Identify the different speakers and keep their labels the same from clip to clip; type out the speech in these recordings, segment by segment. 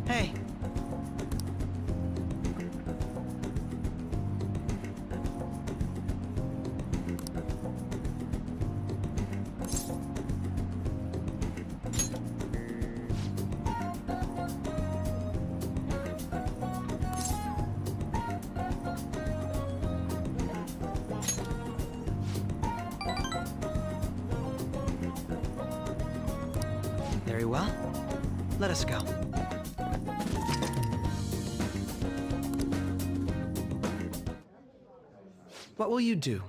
Speaker 1: Hey. Very well. Let us go. What will you do?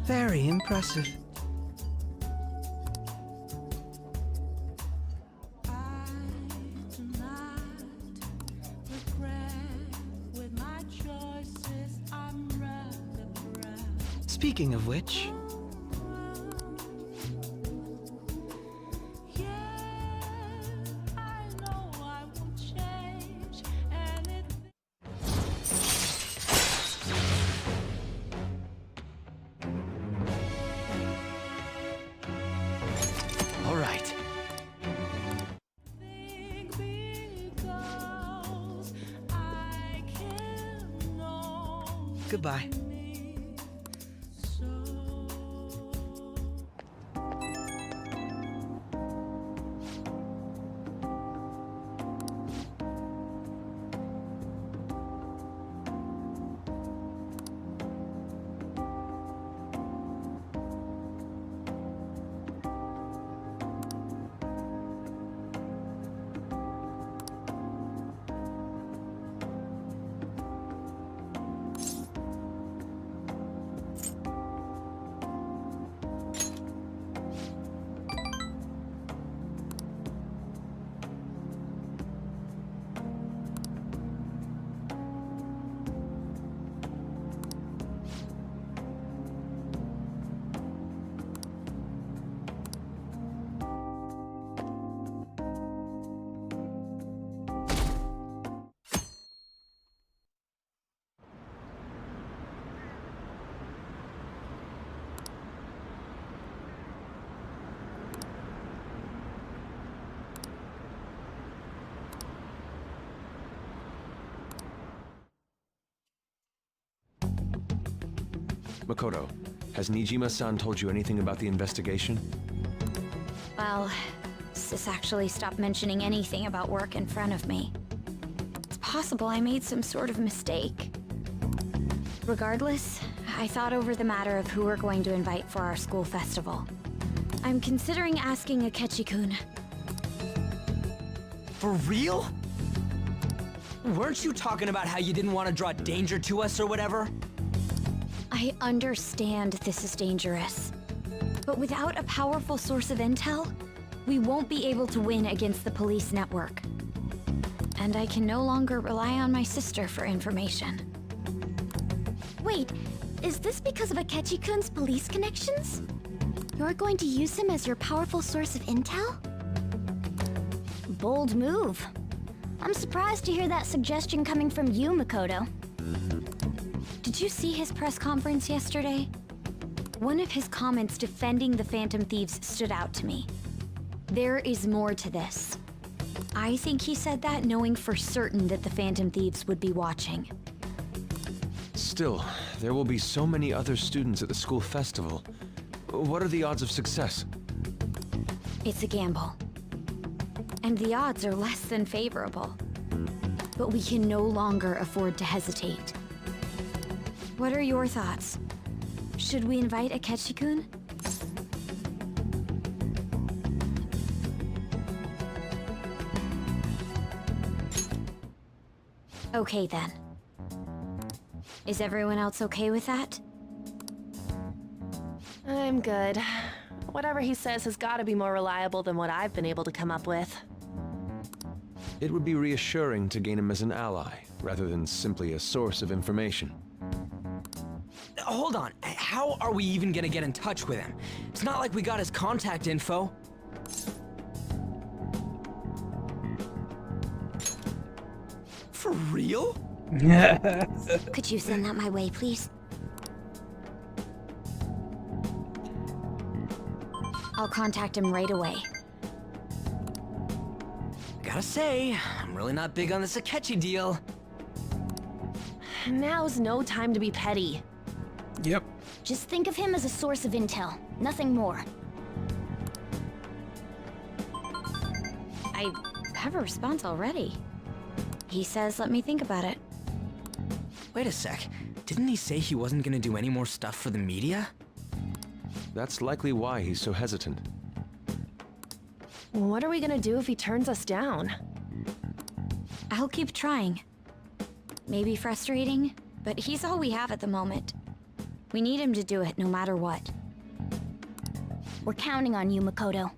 Speaker 1: Very impressive. Speaking of which... All right. Goodbye.
Speaker 2: Makoto, has Nijima-san told you anything about the investigation?
Speaker 3: Well, Sis actually stopped mentioning anything about work in front of me. It's possible I made some sort of mistake. Regardless, I thought over the matter of who we're going to invite for our school festival. I'm considering asking Akechi-kun.
Speaker 4: For real? Weren't you talking about how you didn't want to draw danger to us or whatever?
Speaker 3: I understand this is dangerous, but without a powerful source of intel, we won't be able to win against the police network. And I can no longer rely on my sister for information.
Speaker 5: Wait, is this because of Akechi-kun's police connections? You're going to use him as your powerful source of intel? Bold move. I'm surprised to hear that suggestion coming from you, Makoto.
Speaker 3: Did you see his press conference yesterday? One of his comments defending the Phantom Thieves stood out to me. There is more to this. I think he said that knowing for certain that the Phantom Thieves would be watching.
Speaker 2: Still, there will be so many other students at the school festival. What are the odds of success?
Speaker 3: It's a gamble. And the odds are less than favorable. But we can no longer afford to hesitate. What are your thoughts? Should we invite Akechi-kun? Okay then. Is everyone else okay with that?
Speaker 6: I'm good. Whatever he says has got to be more reliable than what I've been able to come up with.
Speaker 2: It would be reassuring to gain him as an ally, rather than simply a source of information.
Speaker 4: Hold on, how are we even gonna get in touch with him? It's not like we got his contact info. For real?
Speaker 5: Could you send that my way, please?
Speaker 3: I'll contact him right away.
Speaker 4: Gotta say, I'm really not big on this Akechi deal.
Speaker 6: Now's no time to be petty.
Speaker 7: Yep.
Speaker 5: Just think of him as a source of intel, nothing more.
Speaker 3: I have a response already. He says let me think about it.
Speaker 4: Wait a sec, didn't he say he wasn't gonna do any more stuff for the media?
Speaker 2: That's likely why he's so hesitant.
Speaker 6: What are we gonna do if he turns us down?
Speaker 3: I'll keep trying. Maybe frustrating, but he's all we have at the moment. We need him to do it no matter what.
Speaker 5: We're counting on you, Makoto.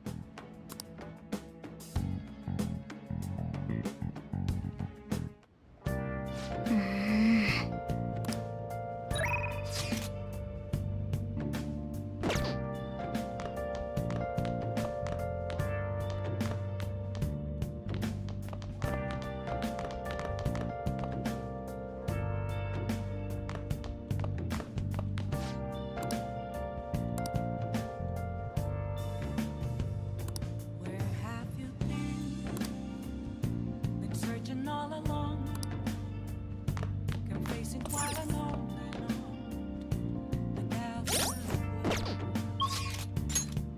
Speaker 8: Where have you been? Been searching all along, confessing quite alone without a word,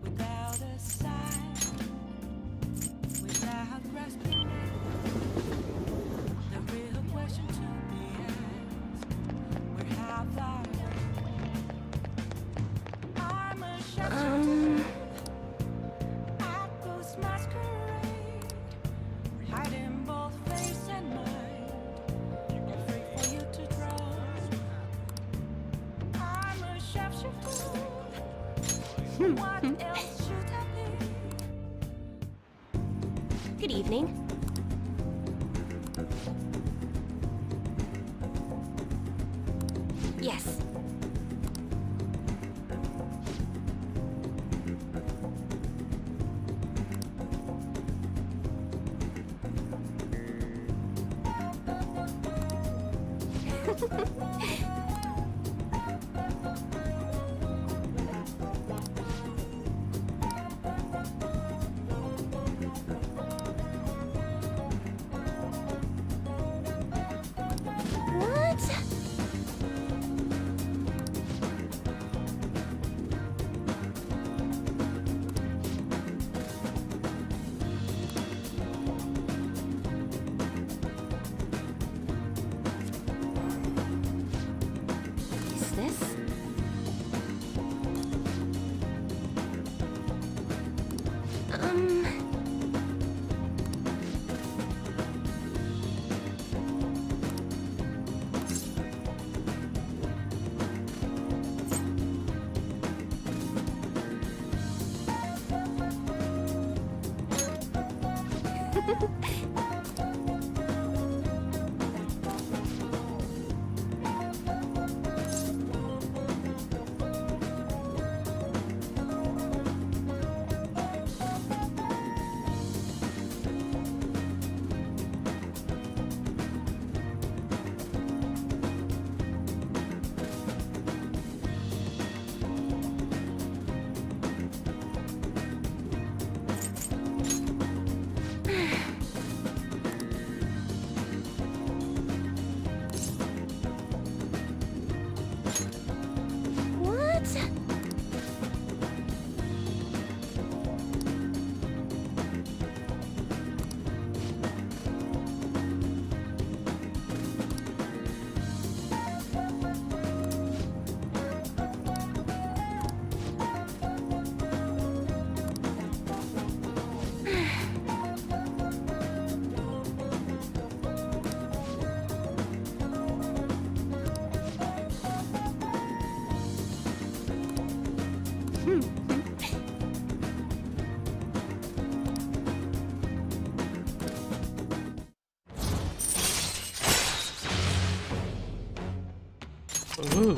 Speaker 8: without a sign, without grasping the real question to be asked. Where have I been? I'm a shelter. Ghost masquerade, hiding both face and mind, afraid for you to draw. I'm a chef. What else should I be?
Speaker 6: Good evening.
Speaker 3: Yes.
Speaker 5: What? What?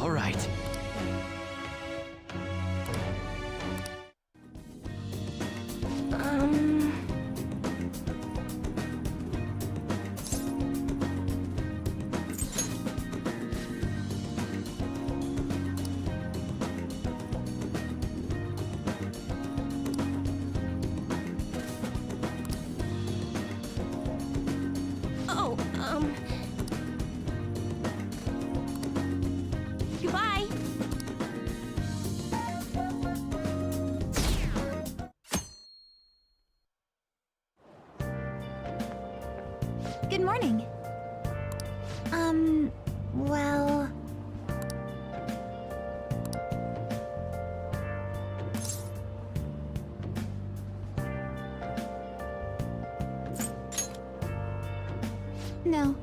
Speaker 1: All right.
Speaker 5: Oh, goodbye. Good morning. Well... No.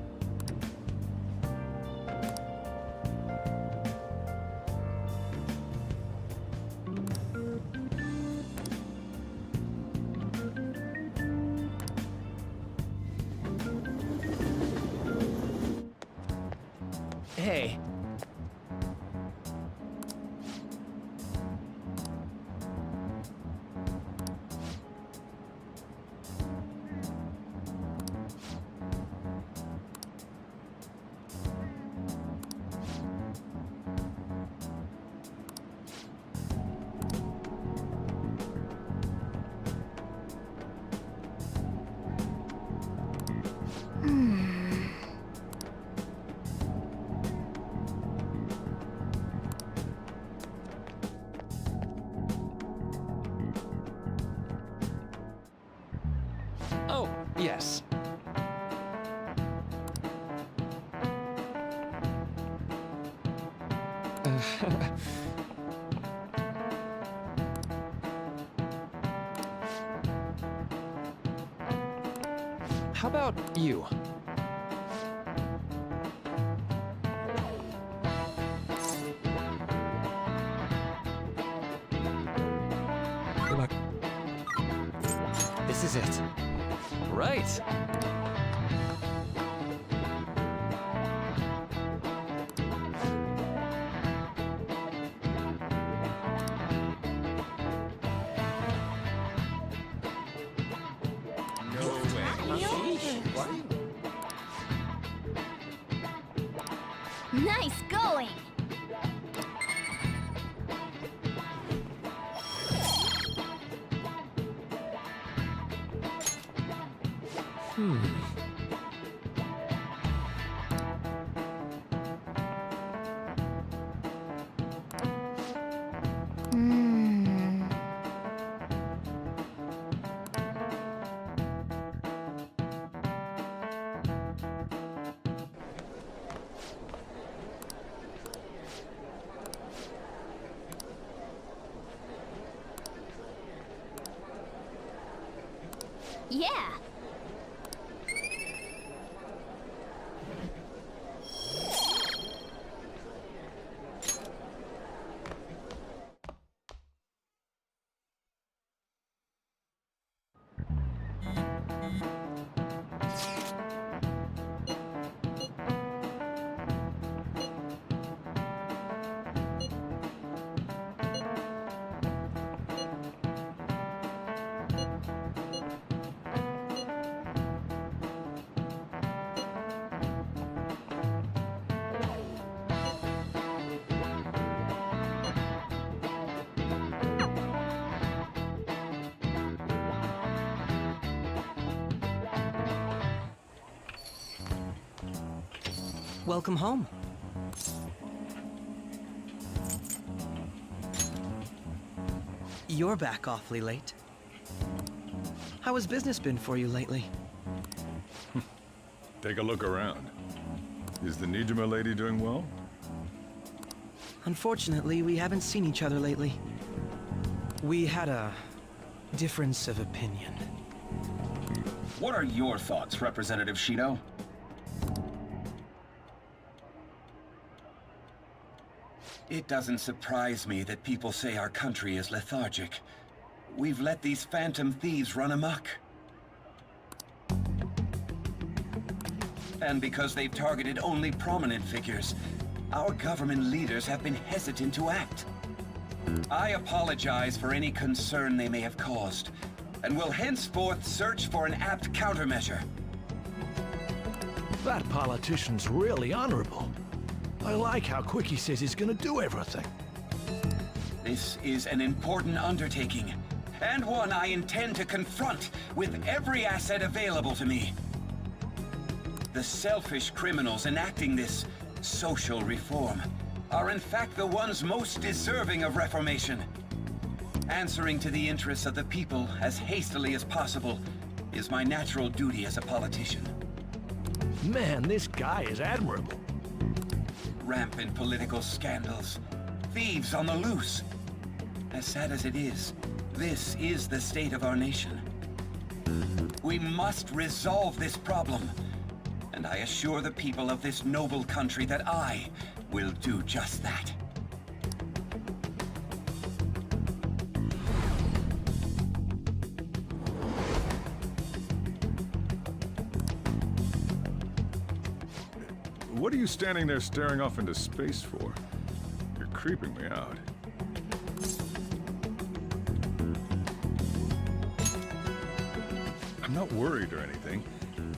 Speaker 1: Hey.
Speaker 2: Oh, yes. How about you? Good luck. This is it. Right.
Speaker 5: Nice going! Yeah!
Speaker 4: Welcome home. You're back awfully late. How has business been for you lately?
Speaker 7: Take a look around. Is the Nijima lady doing well?
Speaker 4: Unfortunately, we haven't seen each other lately. We had a difference of opinion.
Speaker 9: What are your thoughts, Representative Shido? It doesn't surprise me that people say our country is lethargic. We've let these phantom thieves run amok. And because they've targeted only prominent figures, our government leaders have been hesitant to act. I apologize for any concern they may have caused, and will henceforth search for an apt countermeasure.
Speaker 10: That politician's really honorable. I like how quick he says he's gonna do everything.
Speaker 9: This is an important undertaking, and one I intend to confront with every asset available to me. The selfish criminals enacting this social reform are in fact the ones most deserving of reformation. Answering to the interests of the people as hastily as possible is my natural duty as a politician.
Speaker 10: Man, this guy is admirable.
Speaker 9: Rampant political scandals, thieves on the loose. As sad as it is, this is the state of our nation. We must resolve this problem, and I assure the people of this noble country that I will do just that.
Speaker 7: What are you standing there staring off into space for? You're creeping me out. I'm not worried or anything.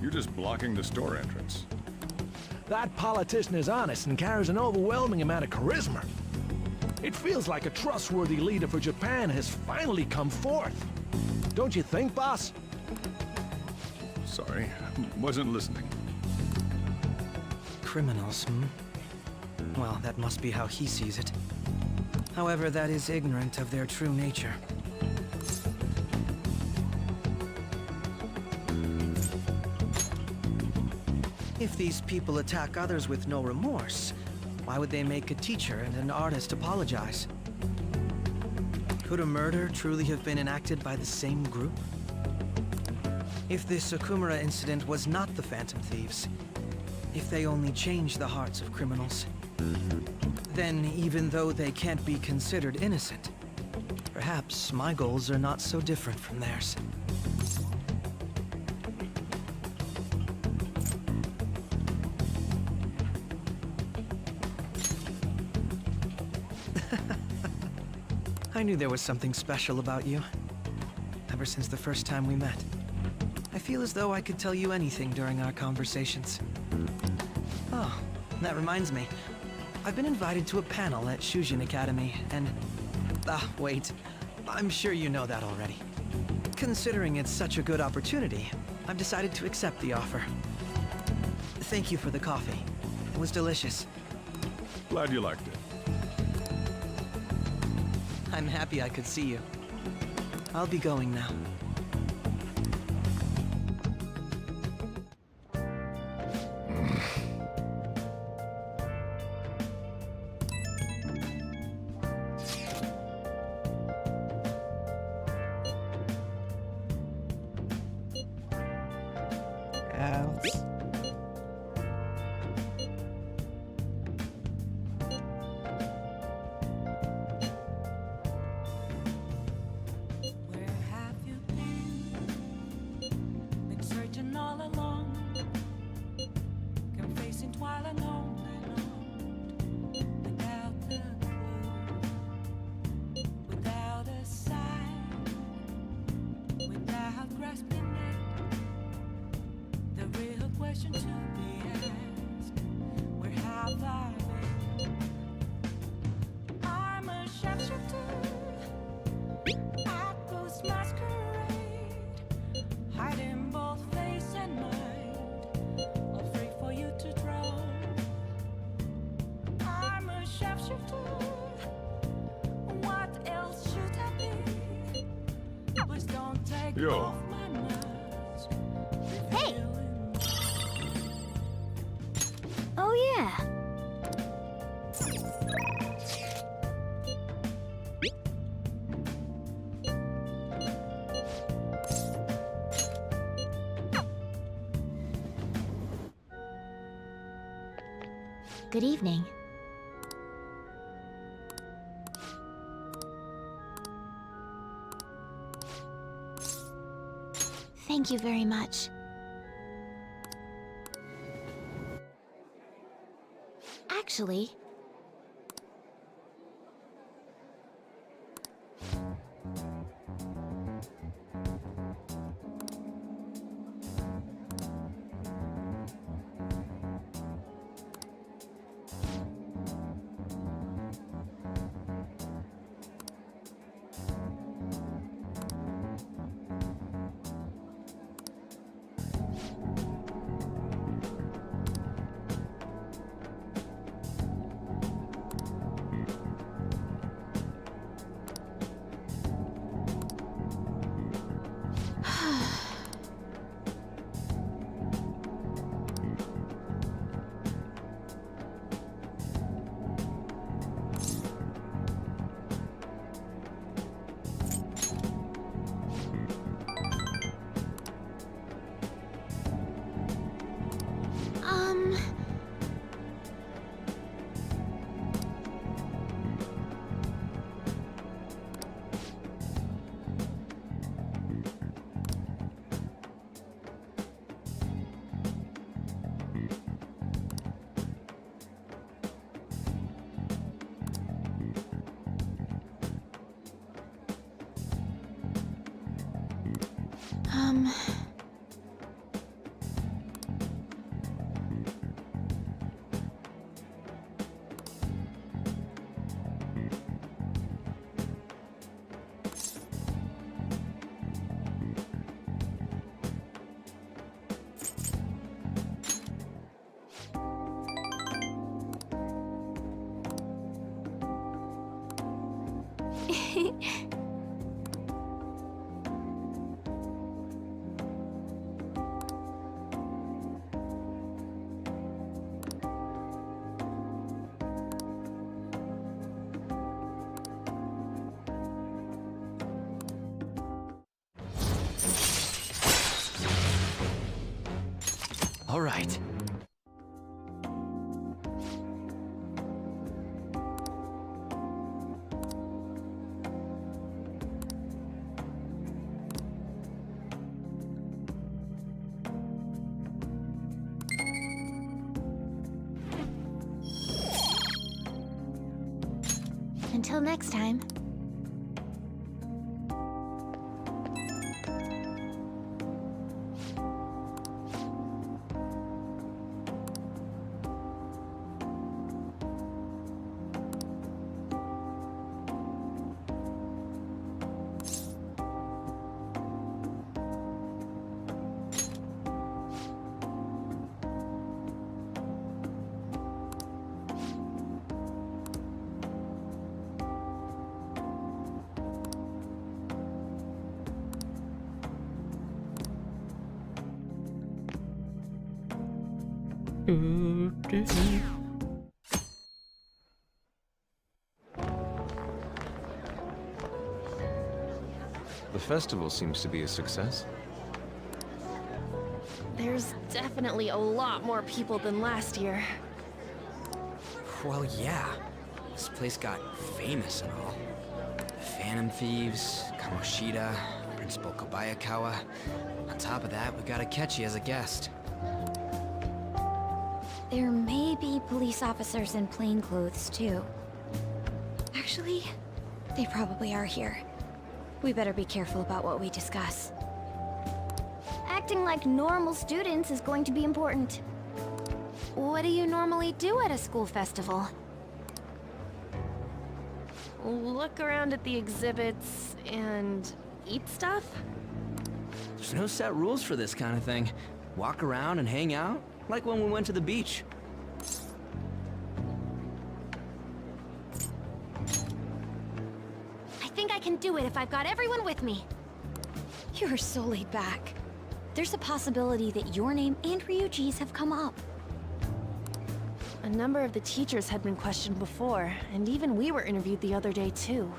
Speaker 7: You're just blocking the store entrance.
Speaker 10: That politician is honest and carries an overwhelming amount of charisma. It feels like a trustworthy leader for Japan has finally come forth. Don't you think, boss?
Speaker 7: Sorry, wasn't listening.
Speaker 4: Criminals, hmm? Well, that must be how he sees it. However, that is ignorant of their true nature. If these people attack others with no remorse, why would they make a teacher and an artist apologize? Could a murder truly have been enacted by the same group? If this Okumura incident was not the Phantom Thieves, if they only change the hearts of criminals, then even though they can't be considered innocent, perhaps my goals are not so different from theirs. I knew there was something special about you, ever since the first time we met. I feel as though I could tell you anything during our conversations. Oh, that reminds me. I've been invited to a panel at Shujin Academy, and... wait. I'm sure you know that already. Considering it's such a good opportunity, I've decided to accept the offer. Thank you for the coffee. It was delicious.
Speaker 7: Glad you liked it.
Speaker 4: I'm happy I could see you. I'll be going now.
Speaker 8: Where have you been? Been searching all along, confessing while alone without the clue, without a sign, without grasping it, the real way.
Speaker 7: Yo,
Speaker 5: Hey!
Speaker 3: Oh, yeah.
Speaker 5: Good evening. Thank you very much. Actually,
Speaker 1: All right.
Speaker 5: until next time.
Speaker 2: The festival seems to be a success.
Speaker 6: There's definitely a lot more people than last year.
Speaker 11: Well, yeah. This place got famous and all. The Phantom Thieves, Kamoshida, Principal Kobayakawa. On top of that, we got Akechi as a guest.
Speaker 3: There may be police officers in plainclothes, too. Actually, they probably are here. We better be careful about what we discuss.
Speaker 5: Acting like normal students is going to be important. What do you normally do at a school festival?
Speaker 6: Look around at the exhibits and eat stuff?
Speaker 11: There's no set rules for this kind of thing. Walk around and hang out, like when we went to the beach.
Speaker 5: I think I can do it if I've got everyone with me.
Speaker 3: You're so laid back. There's a possibility that your name and Ryuji's have come up.
Speaker 6: A number of the teachers had been questioned before, and even we were interviewed the other day too.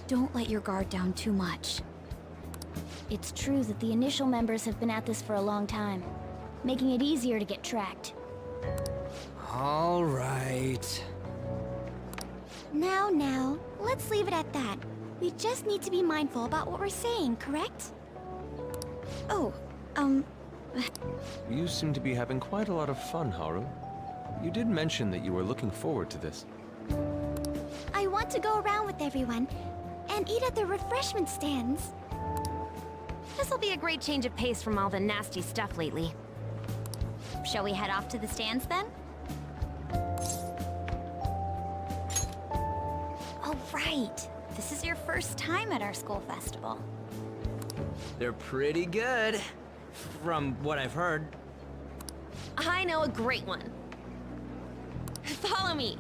Speaker 3: Don't let your guard down too much.
Speaker 5: It's true that the initial members have been at this for a long time, making it easier to get tracked.
Speaker 11: All right.
Speaker 5: Now, let's leave it at that. We just need to be mindful about what we're saying, correct?
Speaker 3: Oh,
Speaker 2: You seem to be having quite a lot of fun, Haru. You did mention that you were looking forward to this.
Speaker 5: I want to go around with everyone and eat at the refreshment stands.
Speaker 3: this'll be a great change of pace from all the nasty stuff lately. Shall we head off to the stands then? Oh, right. This is your first time at our school festival.
Speaker 11: They're pretty good, from what I've heard.
Speaker 6: I know a great one. Follow me.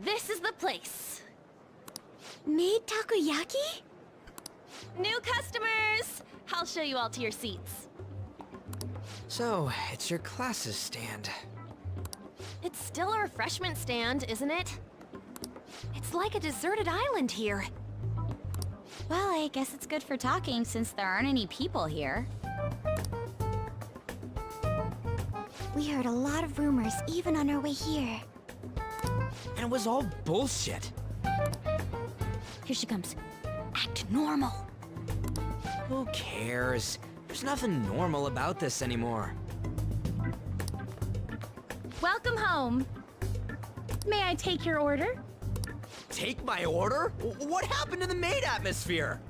Speaker 6: This is the place.
Speaker 5: Made takoyaki?
Speaker 6: New customers! I'll show you all to your seats.
Speaker 11: So, it's your class's stand.
Speaker 6: It's still a refreshment stand, isn't it?
Speaker 3: It's like a deserted island here. Well, I guess it's good for talking since there aren't any people here.
Speaker 5: We heard a lot of rumors even on our way here.
Speaker 11: And it was all bullshit.
Speaker 3: Here she comes. Act normal.
Speaker 11: Who cares? There's nothing normal about this anymore.
Speaker 12: Welcome home. May I take your order?
Speaker 11: Take my order? What happened to the maid atmosphere?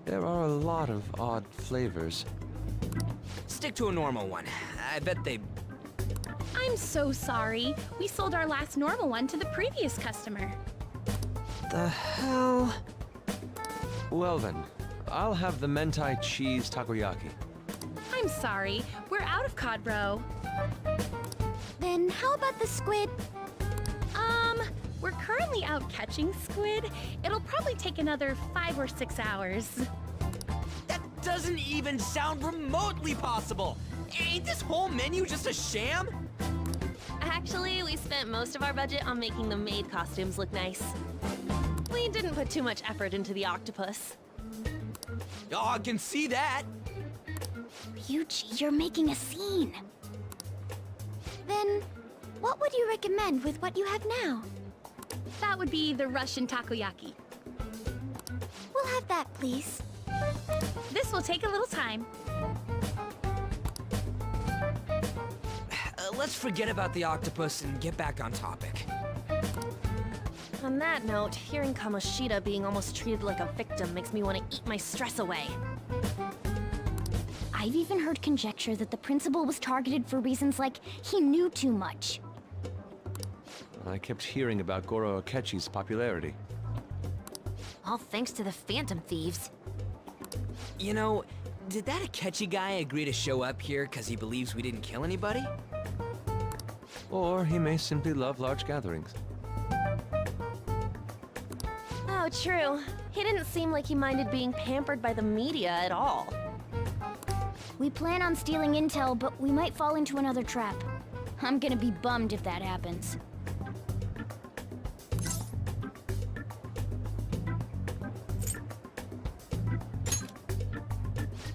Speaker 2: There are a lot of odd flavors.
Speaker 11: Stick to a normal one. I bet they...
Speaker 12: I'm so sorry. We sold our last normal one to the previous customer.
Speaker 11: The hell?
Speaker 2: Well then, I'll have the mentai cheese takoyaki.
Speaker 12: I'm sorry. We're out of cod roe.
Speaker 5: Then how about the squid?
Speaker 12: We're currently out catching squid. It'll probably take another 5 or 6 hours.
Speaker 11: That doesn't even sound remotely possible! Ain't this whole menu just a sham?
Speaker 6: Actually, we spent most of our budget on making the maid costumes look nice. We didn't put too much effort into the octopus.
Speaker 11: Oh, I can see that!
Speaker 5: Ryuji, you're making a scene. Then, what would you recommend with what you have now?
Speaker 12: That would be the Russian takoyaki.
Speaker 5: We'll have that, please.
Speaker 12: This will take a little time.
Speaker 11: Let's forget about the octopus and get back on topic.
Speaker 6: On that note, hearing Kamoshida being almost treated like a victim makes me want to eat my stress away.
Speaker 5: I've even heard conjecture that the principal was targeted for reasons like he knew too much.
Speaker 2: I kept hearing about Goro Akechi's popularity.
Speaker 3: All thanks to the Phantom Thieves.
Speaker 11: You know, did that Akechi guy agree to show up here because he believes we didn't kill anybody?
Speaker 2: Or he may simply love large gatherings.
Speaker 6: Oh, true. He didn't seem like he minded being pampered by the media at all.
Speaker 5: We plan on stealing intel, but we might fall into another trap. I'm gonna be bummed if that happens.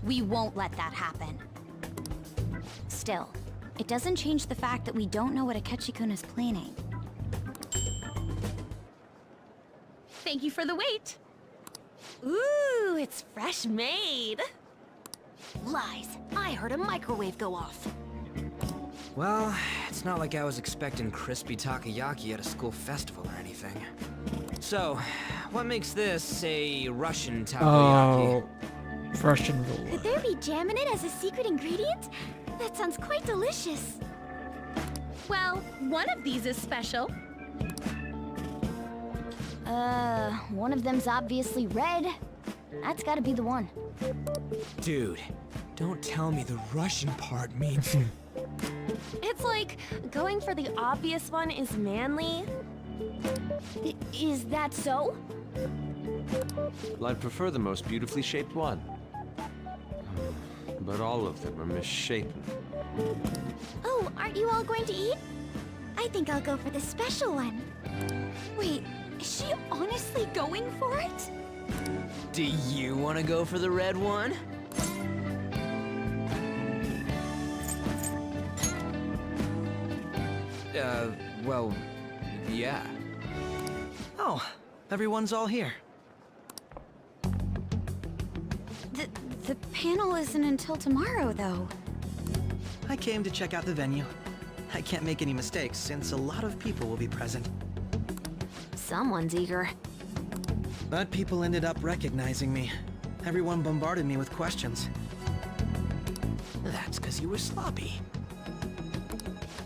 Speaker 3: We won't let that happen. Still, it doesn't change the fact that we don't know what Akechi-kun is planning.
Speaker 12: Thank you for the wait.
Speaker 6: Ooh, it's fresh made.
Speaker 3: Lies. I heard a microwave go off.
Speaker 11: Well, it's not like I was expecting crispy takoyaki at a school festival or anything. So, what makes this a Russian takoyaki?
Speaker 13: Oh, Russian rule.
Speaker 5: Could there be jam in it as a secret ingredient? That sounds quite delicious.
Speaker 12: Well, one of these is special.
Speaker 5: One of them's obviously red. That's gotta be the one.
Speaker 11: Dude, don't tell me the Russian part means...
Speaker 6: It's like going for the obvious one is manly,
Speaker 3: Is that so?
Speaker 2: Well, I'd prefer the most beautifully shaped one. But all of them are misshapen.
Speaker 5: Oh, aren't you all going to eat? I think I'll go for the special one.
Speaker 3: Wait, is she honestly going for it?
Speaker 11: Do you want to go for the red one? Well, yeah.
Speaker 4: Oh, everyone's all here.
Speaker 3: The panel isn't until tomorrow, though.
Speaker 4: I came to check out the venue. I can't make any mistakes since a lot of people will be present.
Speaker 3: Someone's eager.
Speaker 4: But people ended up recognizing me. Everyone bombarded me with questions.
Speaker 11: That's because you were sloppy.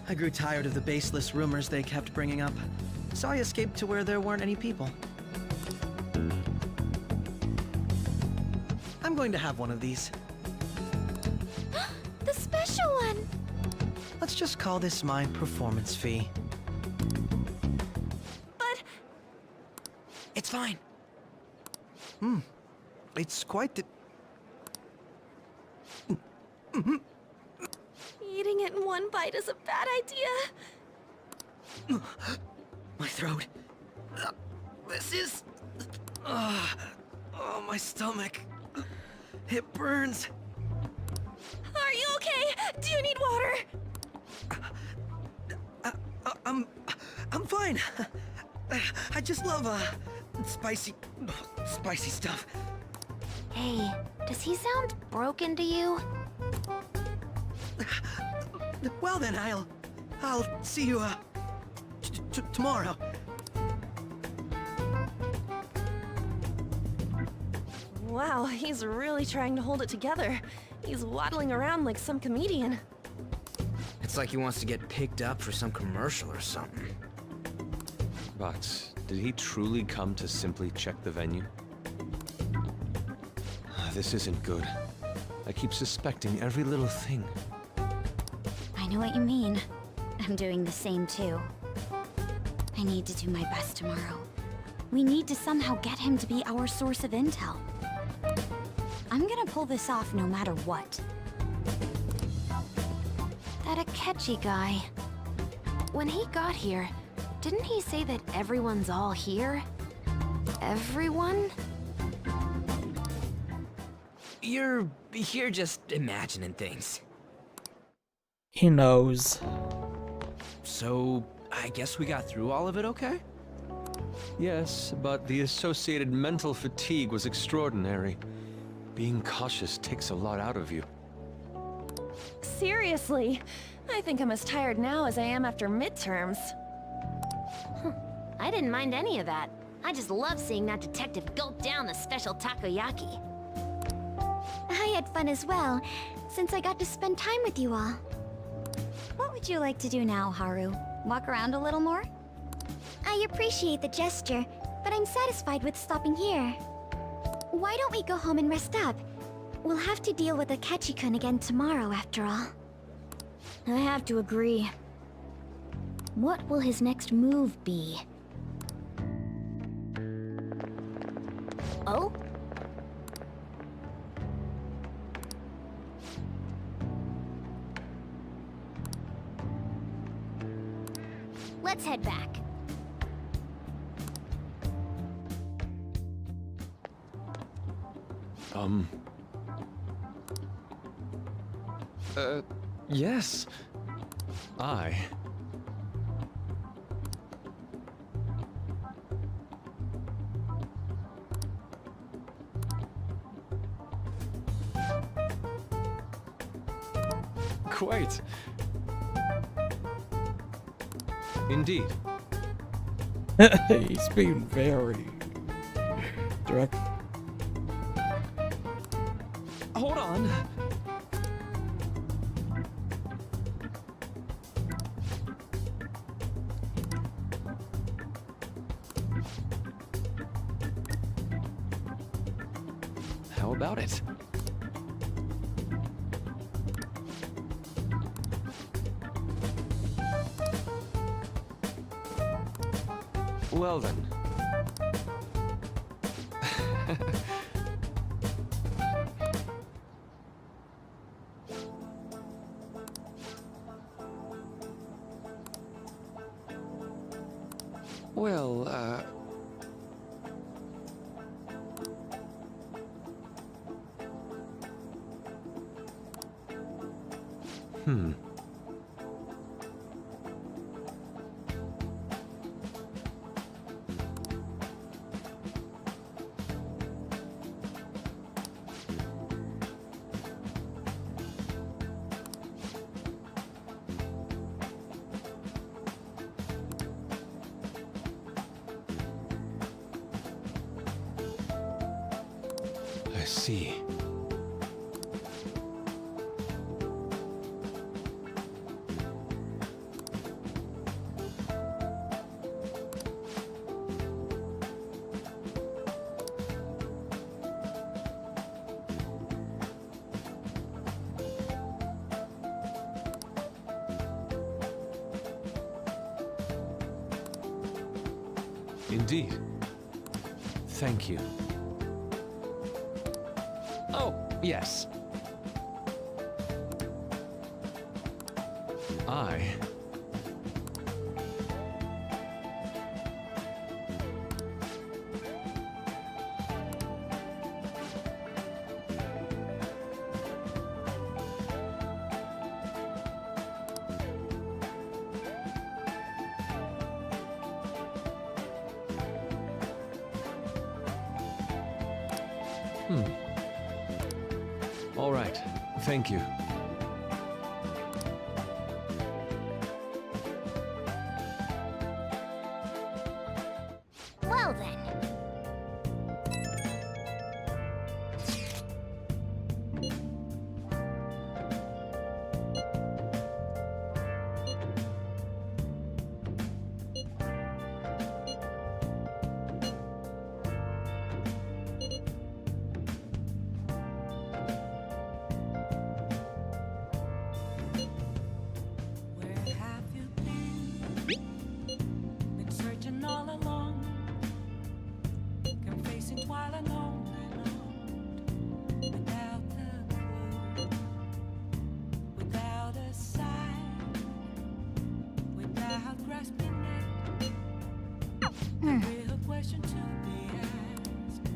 Speaker 4: I grew tired of the baseless rumors they kept bringing up, so I escaped to where there weren't any people. I'm going to have one of these.
Speaker 5: The special one!
Speaker 4: Let's just call this my performance fee.
Speaker 5: But...
Speaker 11: It's fine.
Speaker 4: It's quite the...
Speaker 6: Eating it in one bite is a bad idea.
Speaker 4: My throat. This is... oh, my stomach. It burns.
Speaker 6: Are you okay? Do you need water?
Speaker 4: I'm fine. I just love, spicy stuff.
Speaker 3: Hey, does he sound broken to you?
Speaker 4: Well then, I'll see you, tomorrow.
Speaker 6: Wow, he's really trying to hold it together. He's waddling around like some comedian.
Speaker 11: It's like he wants to get picked up for some commercial or something.
Speaker 2: But did he truly come to simply check the venue? This isn't good. I keep suspecting every little thing.
Speaker 3: I know what you mean. I'm doing the same too. I need to do my best tomorrow. We need to somehow get him to be our source of intel. I'm gonna pull this off no matter what. That Akechi guy. When he got here, didn't he say that everyone's all here? Everyone?
Speaker 11: You're just imagining things.
Speaker 13: He knows.
Speaker 11: So, I guess we got through all of it okay?
Speaker 2: Yes, but the associated mental fatigue was extraordinary. Being cautious takes a lot out of you.
Speaker 6: Seriously, I think I'm as tired now as I am after midterms.
Speaker 5: I didn't mind any of that. I just love seeing that detective gulp down the special takoyaki. I had fun as well, since I got to spend time with you all.
Speaker 3: What would you like to do now, Haru? Walk around a little more?
Speaker 5: I appreciate the gesture, but I'm satisfied with stopping here. Why don't we go home and rest up? We'll have to deal with Akechi-kun again tomorrow, after all.
Speaker 3: I have to agree. What will his next move be?
Speaker 5: Oh? Let's head back.
Speaker 2: Yes. Quite. Indeed.
Speaker 13: He's being very direct.
Speaker 2: Hold on. How about it? Well then. Well, I see. Indeed. Thank you. Oh, yes. I... All right. Thank you.
Speaker 5: Well then.
Speaker 8: Where have you been? Been searching all along, confessing while alone and on, without a clue, without a sign, without grasping it. The real question to be asked: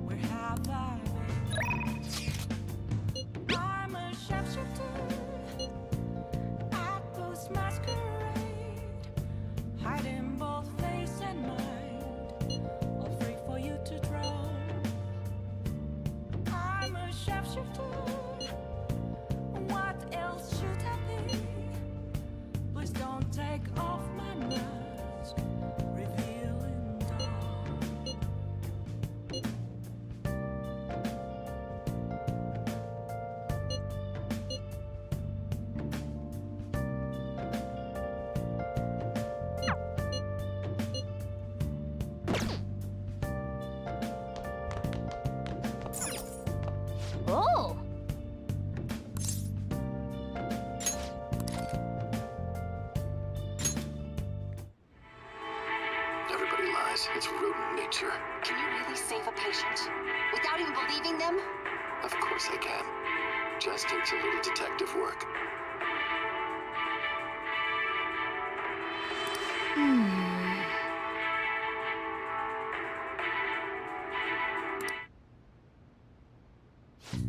Speaker 8: where have I been? I'm a sharpshooter at this masquerade, hiding both face and mind, afraid for you to draw. I'm a sharpshooter. What else should I be? Please don't take off my mask, revealing dawn.
Speaker 5: Oh!
Speaker 1: Everybody lies. It's rodent nature.
Speaker 14: Can you really save a patient without even believing them?
Speaker 1: Of course I can. Just takes a little detective work.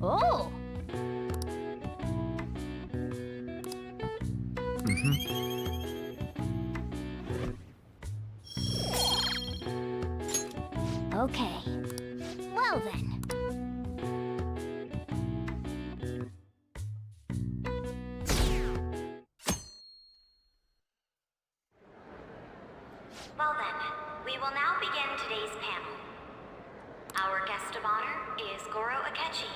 Speaker 5: Oh! Okay. Well then.
Speaker 3: Well then, we will now begin today's panel. Our guest of honor is Goro Akechi.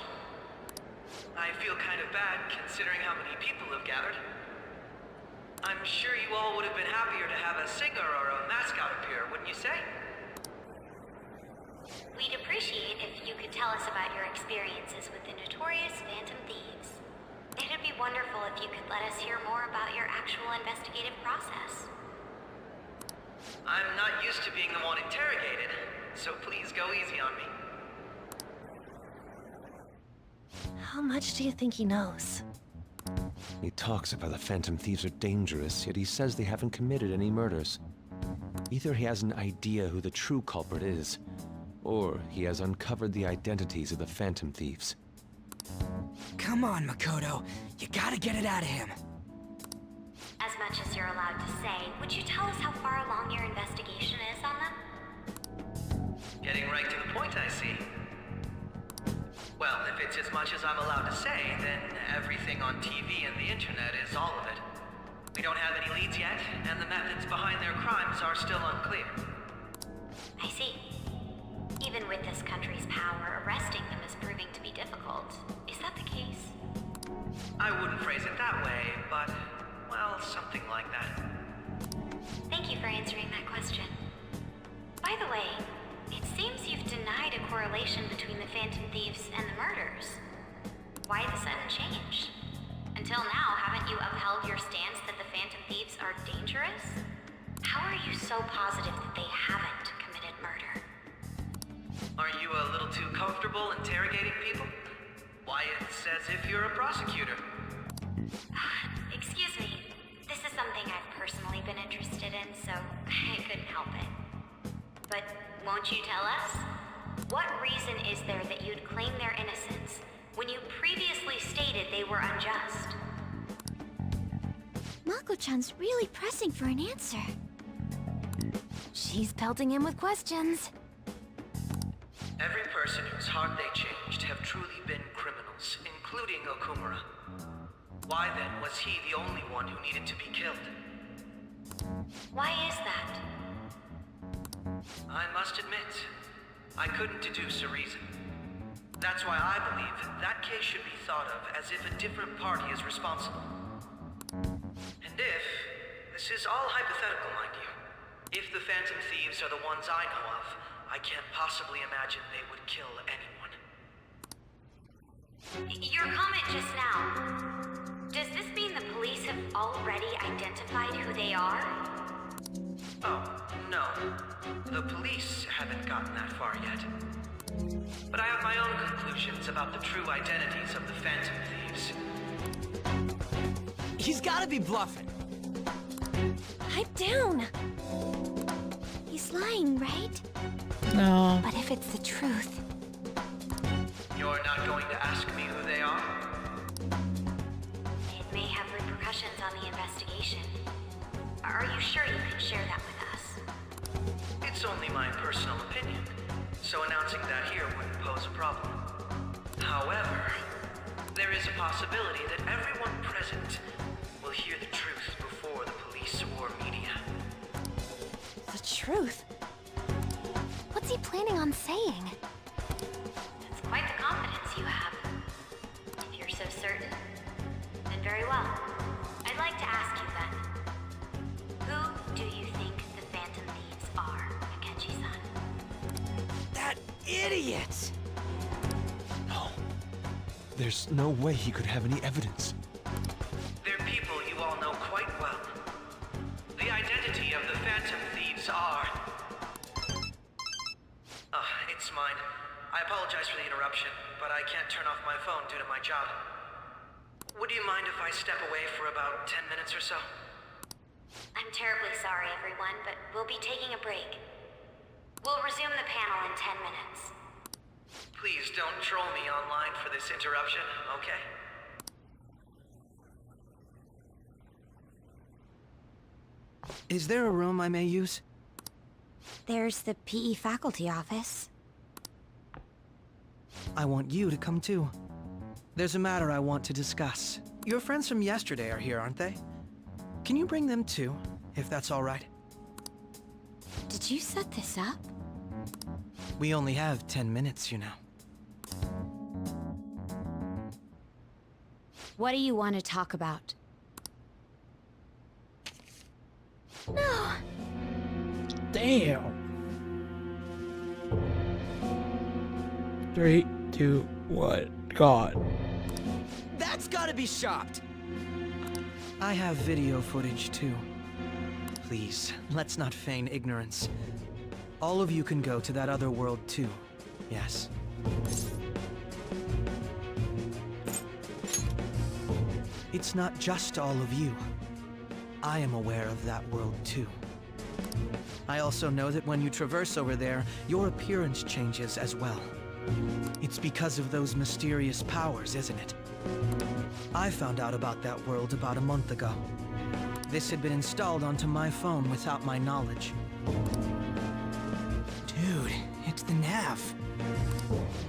Speaker 4: I feel kind of bad considering how many people have gathered. I'm sure you all would have been happier to have a singer or a mascot appear, wouldn't you say?
Speaker 3: We'd appreciate if you could tell us about your experiences with the notorious Phantom Thieves. It'd be wonderful if you could let us hear more about your actual investigative process.
Speaker 4: I'm not used to being the one interrogated, so please go easy on me.
Speaker 6: How much do you think he knows?
Speaker 2: He talks about the Phantom Thieves are dangerous, yet he says they haven't committed any murders. Either he has an idea who the true culprit is, or he has uncovered the identities of the Phantom Thieves.
Speaker 11: Come on, Makoto. You gotta get it out of him.
Speaker 3: As much as you're allowed to say, would you tell us how far along your investigation is on them?
Speaker 4: Getting right to the point, I see. Well, if it's as much as I'm allowed to say, then everything on TV and the internet is all of it. We don't have any leads yet, and the methods behind their crimes are still unclear.
Speaker 3: I see. Even with this country's power, arresting them is proving to be difficult. Is that the case?
Speaker 4: I wouldn't phrase it that way, but, well, something like that.
Speaker 3: Thank you for answering that question. By the way, it seems you've denied a correlation between the Phantom Thieves and the murders. Why the sudden change? Until now, haven't you upheld your stance that the Phantom Thieves are dangerous? How are you so positive that they haven't committed murder?
Speaker 4: Are you a little too comfortable interrogating people? Why, it's as if you're a prosecutor.
Speaker 3: Excuse me. This is something I've personally been interested in, so I couldn't help it. But won't you tell us? What reason is there that you'd claim their innocence when you previously stated they were unjust?
Speaker 5: Mako-chan's really pressing for an answer.
Speaker 3: She's pelting him with questions.
Speaker 4: Every person whose heart they changed have truly been criminals, including Okumura. Why then was he the only one who needed to be killed?
Speaker 3: Why is that?
Speaker 4: I must admit, I couldn't deduce a reason. That's why I believe that case should be thought of as if a different party is responsible. And if, this is all hypothetical, mind you, if the Phantom Thieves are the ones I know of, I can't possibly imagine they would kill anyone.
Speaker 3: Your comment just now, does this mean the police have already identified who they are?
Speaker 4: Oh, no. The police haven't gotten that far yet. But I have my own conclusions about the true identities of the Phantom Thieves.
Speaker 11: He's gotta be bluffing.
Speaker 3: Pipe down! He's lying, right?
Speaker 13: No.
Speaker 3: But if it's the truth...
Speaker 4: You're not going to ask me who they are?
Speaker 3: It may have repercussions on the investigation. Are you sure you can share that with us?
Speaker 4: It's only my personal opinion, so announcing that here wouldn't pose a problem. However, there is a possibility that everyone present will hear the truth before the police or media.
Speaker 3: The truth? What's he planning on saying? That's quite the confidence you have. If you're so certain, then very well. I'd like to ask you then. Who do you think the Phantom Thieves are, Akechi-san?
Speaker 11: That idiot!
Speaker 2: No. There's no way he could have any evidence.
Speaker 4: They're people you all know quite well. The identity of the Phantom Thieves are... it's mine. I apologize for the interruption, but I can't turn off my phone due to my job. Would you mind if I step away for about 10 minutes or so?
Speaker 3: I'm terribly sorry, everyone, but we'll be taking a break. We'll resume the panel in 10 minutes.
Speaker 4: Please don't troll me online for this interruption, okay? Is there a room I may use?
Speaker 3: There's the PE faculty office.
Speaker 4: I want you to come too. There's a matter I want to discuss. Your friends from yesterday are here, aren't they? Can you bring them too, if that's all right?
Speaker 3: Did you set this up?
Speaker 4: We only have 10 minutes, you know.
Speaker 3: What do you want to talk about? No!
Speaker 13: Damn. 3, 2, 1, God.
Speaker 11: That's gotta be shopped.
Speaker 4: I have video footage too. Please, let's not feign ignorance. All of you can go to that other world too, yes? It's not just all of you. I am aware of that world too. I also know that when you traverse over there, your appearance changes as well. It's because of those mysterious powers, isn't it? I found out about that world about a month ago. This had been installed onto my phone without my knowledge.
Speaker 11: Dude, it's the nav.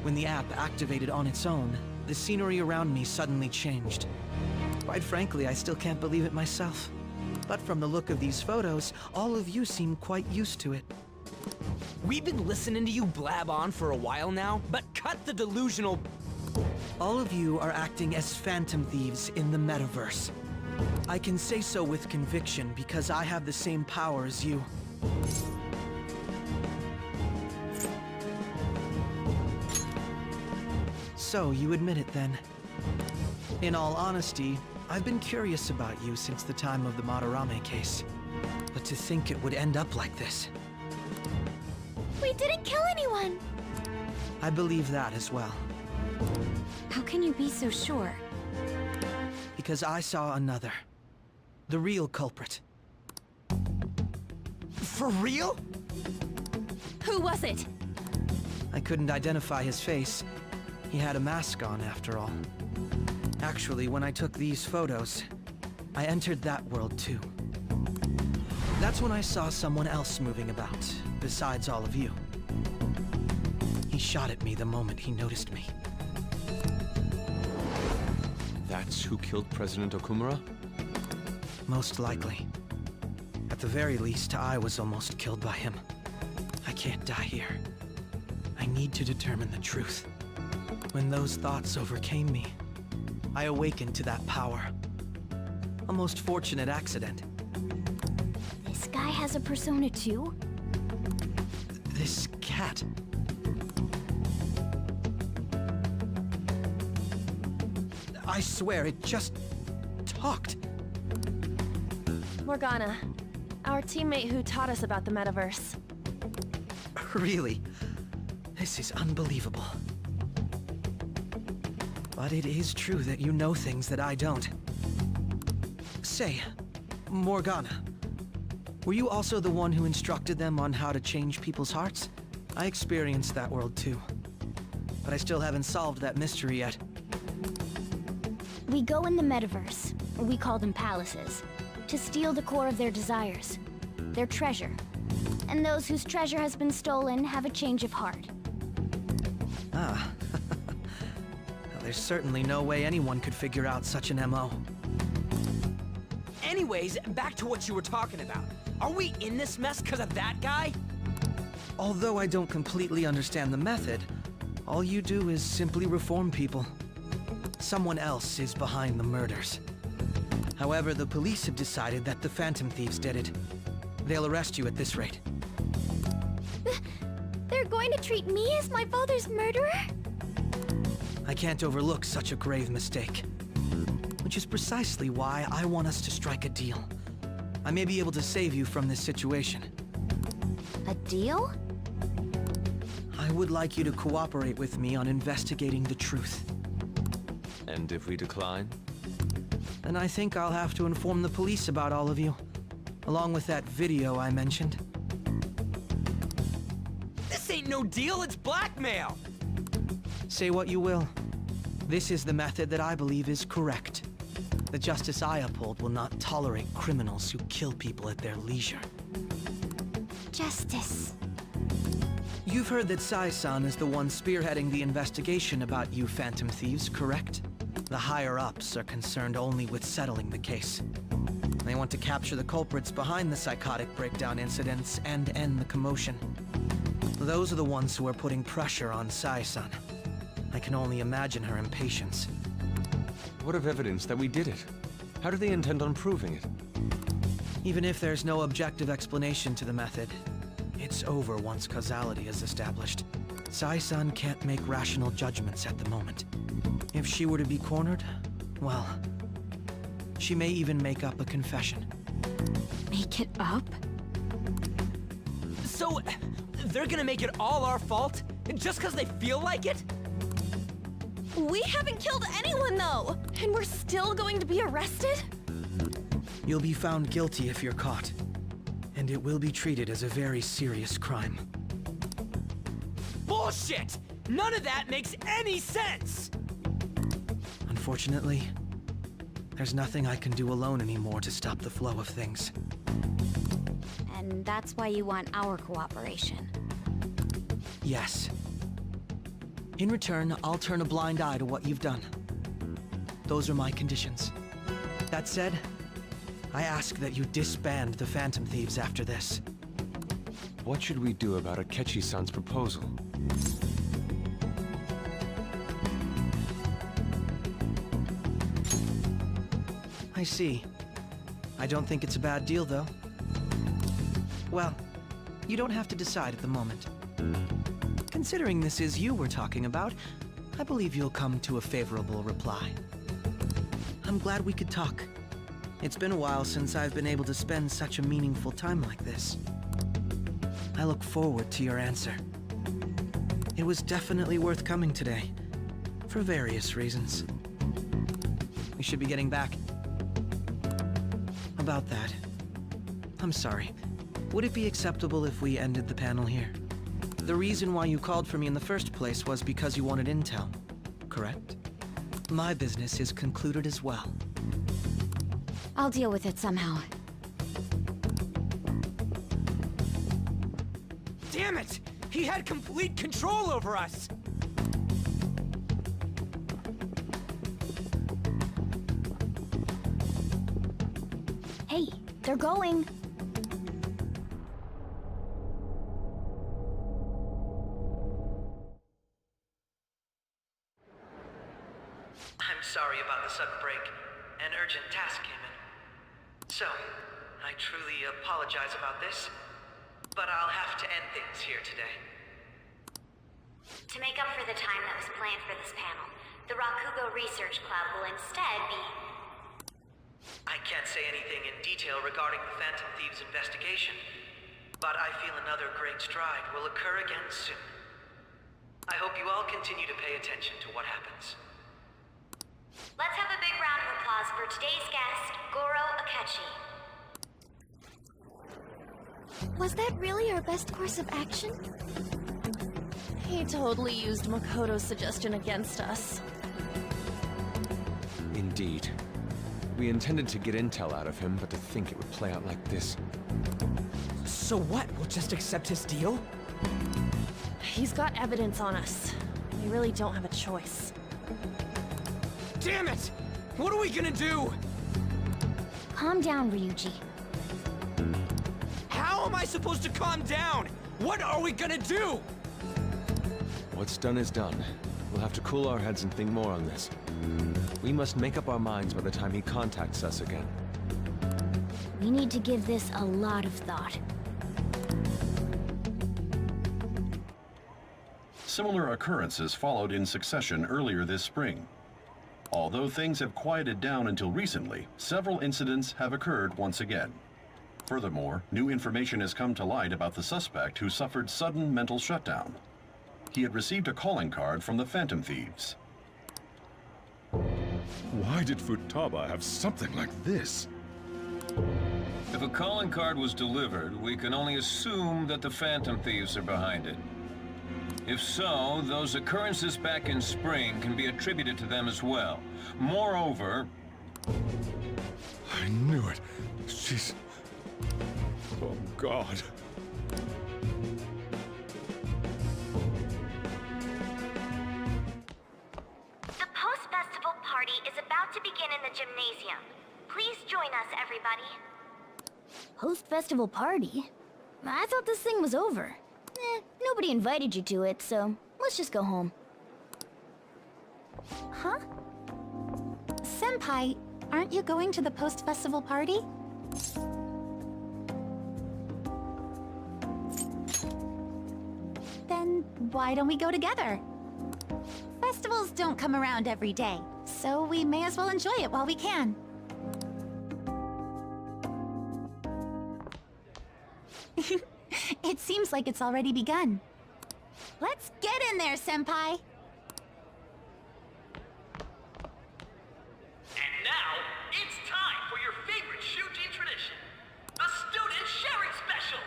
Speaker 4: When the app activated on its own, the scenery around me suddenly changed. Quite frankly, I still can't believe it myself. But from the look of these photos, all of you seem quite used to it.
Speaker 11: We've been listening to you blab on for a while now, but cut the delusional...
Speaker 4: All of you are acting as phantom thieves in the metaverse. I can say so with conviction because I have the same power as you. So, you admit it then. In all honesty, I've been curious about you since the time of the Madarame case. But to think it would end up like this.
Speaker 5: We didn't kill anyone!
Speaker 4: I believe that as well.
Speaker 3: How can you be so sure?
Speaker 4: Because I saw another. The real culprit.
Speaker 11: For real?
Speaker 12: Who was it?
Speaker 4: I couldn't identify his face. He had a mask on, after all. Actually, when I took these photos, I entered that world too. That's when I saw someone else moving about, besides all of you. He shot at me the moment he noticed me.
Speaker 2: That's who killed President Okumura?
Speaker 4: Most likely. At the very least, I was almost killed by him. I can't die here. I need to determine the truth. When those thoughts overcame me, I awakened to that power. A most fortunate accident.
Speaker 3: This guy has a persona too?
Speaker 4: This cat. I swear, it just talked.
Speaker 6: Morgana, our teammate who taught us about the metaverse.
Speaker 4: Really? This is unbelievable. But it is true that you know things that I don't. Say, Morgana, were you also the one who instructed them on how to change people's hearts? I experienced that world too. But I still haven't solved that mystery yet.
Speaker 3: We go in the metaverse, or we call them palaces, to steal the core of their desires, their treasure. And those whose treasure has been stolen have a change of heart.
Speaker 4: Ah. There's certainly no way anyone could figure out such an MO.
Speaker 11: Anyways, back to what you were talking about. Are we in this mess because of that guy?
Speaker 4: Although I don't completely understand the method, all you do is simply reform people. Someone else is behind the murders. However, the police have decided that the Phantom Thieves did it. They'll arrest you at this rate.
Speaker 5: They're going to treat me as my father's murderer?
Speaker 4: I can't overlook such a grave mistake. Which is precisely why I want us to strike a deal. I may be able to save you from this situation.
Speaker 3: A deal?
Speaker 4: I would like you to cooperate with me on investigating the truth.
Speaker 2: And if we decline?
Speaker 4: Then I think I'll have to inform the police about all of you. Along with that video I mentioned.
Speaker 11: This ain't no deal, it's blackmail!
Speaker 4: Say what you will. This is the method that I believe is correct. The justice I uphold will not tolerate criminals who kill people at their leisure.
Speaker 5: Justice.
Speaker 4: You've heard that Sai-san is the one spearheading the investigation about you Phantom Thieves, correct? The higher-ups are concerned only with settling the case. They want to capture the culprits behind the psychotic breakdown incidents and end the commotion. Those are the ones who are putting pressure on Sai-san. I can only imagine her impatience.
Speaker 2: What of evidence that we did it? How do they intend on proving it?
Speaker 4: Even if there's no objective explanation to the method, it's over once causality is established. Sai-san can't make rational judgments at the moment. If she were to be cornered, well, she may even make up a confession.
Speaker 3: Make it up?
Speaker 11: So, they're gonna make it all our fault? Just because they feel like it?
Speaker 6: We haven't killed anyone, though! And we're still going to be arrested?
Speaker 4: You'll be found guilty if you're caught. And it will be treated as a very serious crime.
Speaker 11: Bullshit! None of that makes any sense!
Speaker 4: Unfortunately, there's nothing I can do alone anymore to stop the flow of things.
Speaker 3: And that's why you want our cooperation.
Speaker 4: Yes. In return, I'll turn a blind eye to what you've done. Those are my conditions. That said, I ask that you disband the Phantom Thieves after this.
Speaker 2: What should we do about Akechi-san's proposal?
Speaker 4: I see. I don't think it's a bad deal, though. Well, you don't have to decide at the moment. Considering this is you we're talking about, I believe you'll come to a favorable reply. I'm glad we could talk. It's been a while since I've been able to spend such a meaningful time like this. I look forward to your answer. It was definitely worth coming today, for various reasons. We should be getting back. About that, I'm sorry. Would it be acceptable if we ended the panel here? The reason why you called for me in the first place was because you wanted intel, correct? My business is concluded as well.
Speaker 3: I'll deal with it somehow.
Speaker 11: Damn it! He had complete control over us!
Speaker 3: Hey, they're going.
Speaker 4: I'm sorry about the sudden break. An urgent task came in. So, I truly apologize about this, but I'll have to end things here today.
Speaker 5: To make up for the time that was planned for this panel, the Rakugo Research Club will instead be...
Speaker 4: I can't say anything in detail regarding the Phantom Thieves investigation, but I feel another great stride will occur again soon. I hope you all continue to pay attention to what happens.
Speaker 5: Let's have a big round of applause for today's guest, Goro Akechi. Was that really our best course of action?
Speaker 6: He totally used Makoto's suggestion against us.
Speaker 2: Indeed. We intended to get intel out of him, but to think it would play out like this.
Speaker 11: So what? We'll just accept his deal?
Speaker 6: He's got evidence on us. We really don't have a choice.
Speaker 11: Damn it! What are we gonna do?
Speaker 3: Calm down, Ryuji.
Speaker 11: How am I supposed to calm down? What are we gonna do?
Speaker 2: What's done is done. We'll have to cool our heads and think more on this. We must make up our minds by the time he contacts us again.
Speaker 3: We need to give this a lot of thought.
Speaker 15: Similar occurrences followed in succession earlier this spring. Although things have quieted down until recently, several incidents have occurred once again. Furthermore, new information has come to light about the suspect who suffered sudden mental shutdown. He had received a calling card from the Phantom Thieves.
Speaker 7: Why did Futaba have something like this?
Speaker 16: If a calling card was delivered, we can only assume that the Phantom Thieves are behind it. If so, those occurrences back in spring can be attributed to them as well. Moreover...
Speaker 7: I knew it. She's... Oh, God.
Speaker 5: The post-festival party is about to begin in the gymnasium. Please join us, everybody.
Speaker 3: Post-festival party? I thought this thing was over. Nobody invited you to it, so let's just go home.
Speaker 12: Huh? Senpai, aren't you going to the post-festival party? Then why don't we go together? Festivals don't come around every day, so we may as well enjoy it while we can.
Speaker 5: It seems like it's already begun. Let's get in there, Senpai!
Speaker 17: And now, it's time for your favorite Shuji tradition, the Student Sharing Special!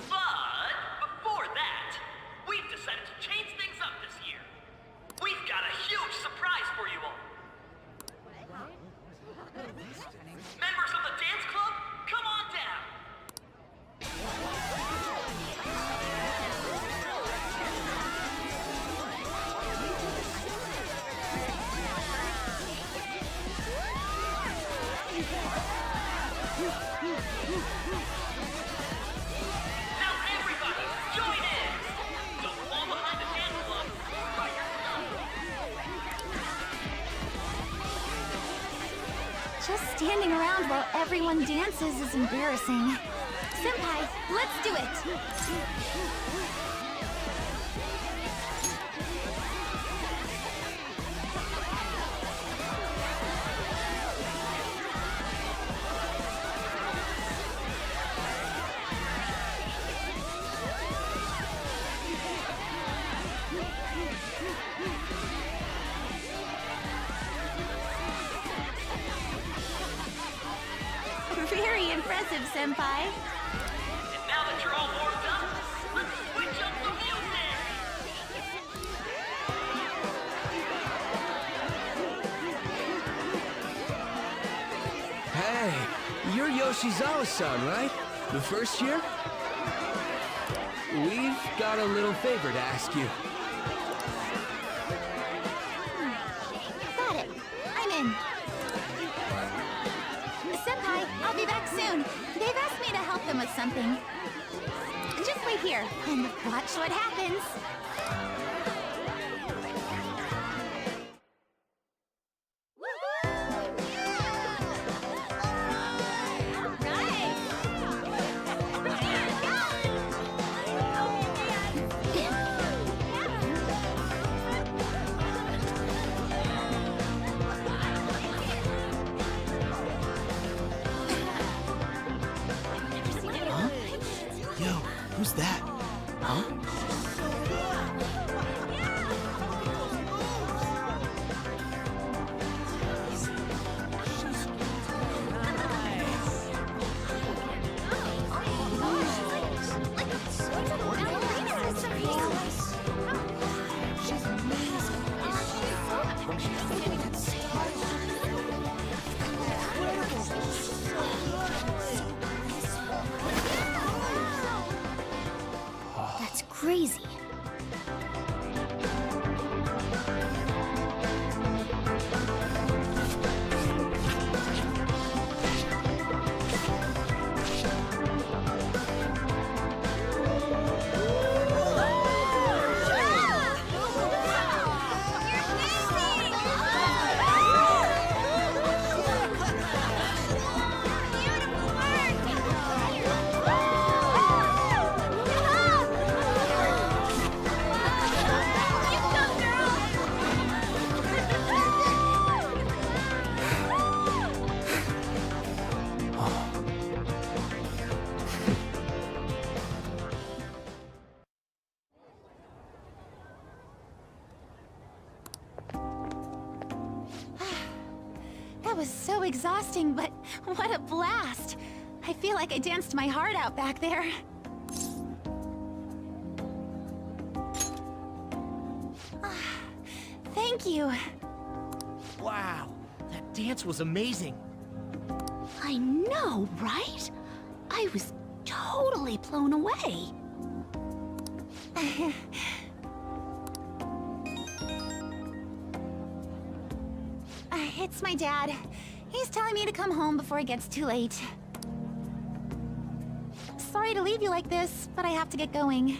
Speaker 17: But before that, we've decided to change things up this year. We've got a huge surprise for you all. Members of the dance club, come on down! Now everybody, join in! Don't fall behind the dance club by yourself!
Speaker 5: Just standing around while everyone dances is embarrassing. Senpai, let's do it! Very impressive, Senpai.
Speaker 17: And now that you're all warmed up, let's switch up the music!
Speaker 11: Hey, you're Yoshizawa-san, right? The first year? We've got a little favor to ask you.
Speaker 5: Got it. I'm in. Senpai, I'll be back soon. They've asked me to help them with something. Just wait here and watch what happens.
Speaker 11: Yo, who's that? Huh?
Speaker 5: That's crazy. That was so exhausting, but what a blast! I feel like I danced my heart out back there. Thank you.
Speaker 18: Wow, that dance was amazing.
Speaker 5: I know, right? I was totally blown away. It's my dad. He's telling me to come home before it gets too late. Sorry to leave you like this, but I have to get going.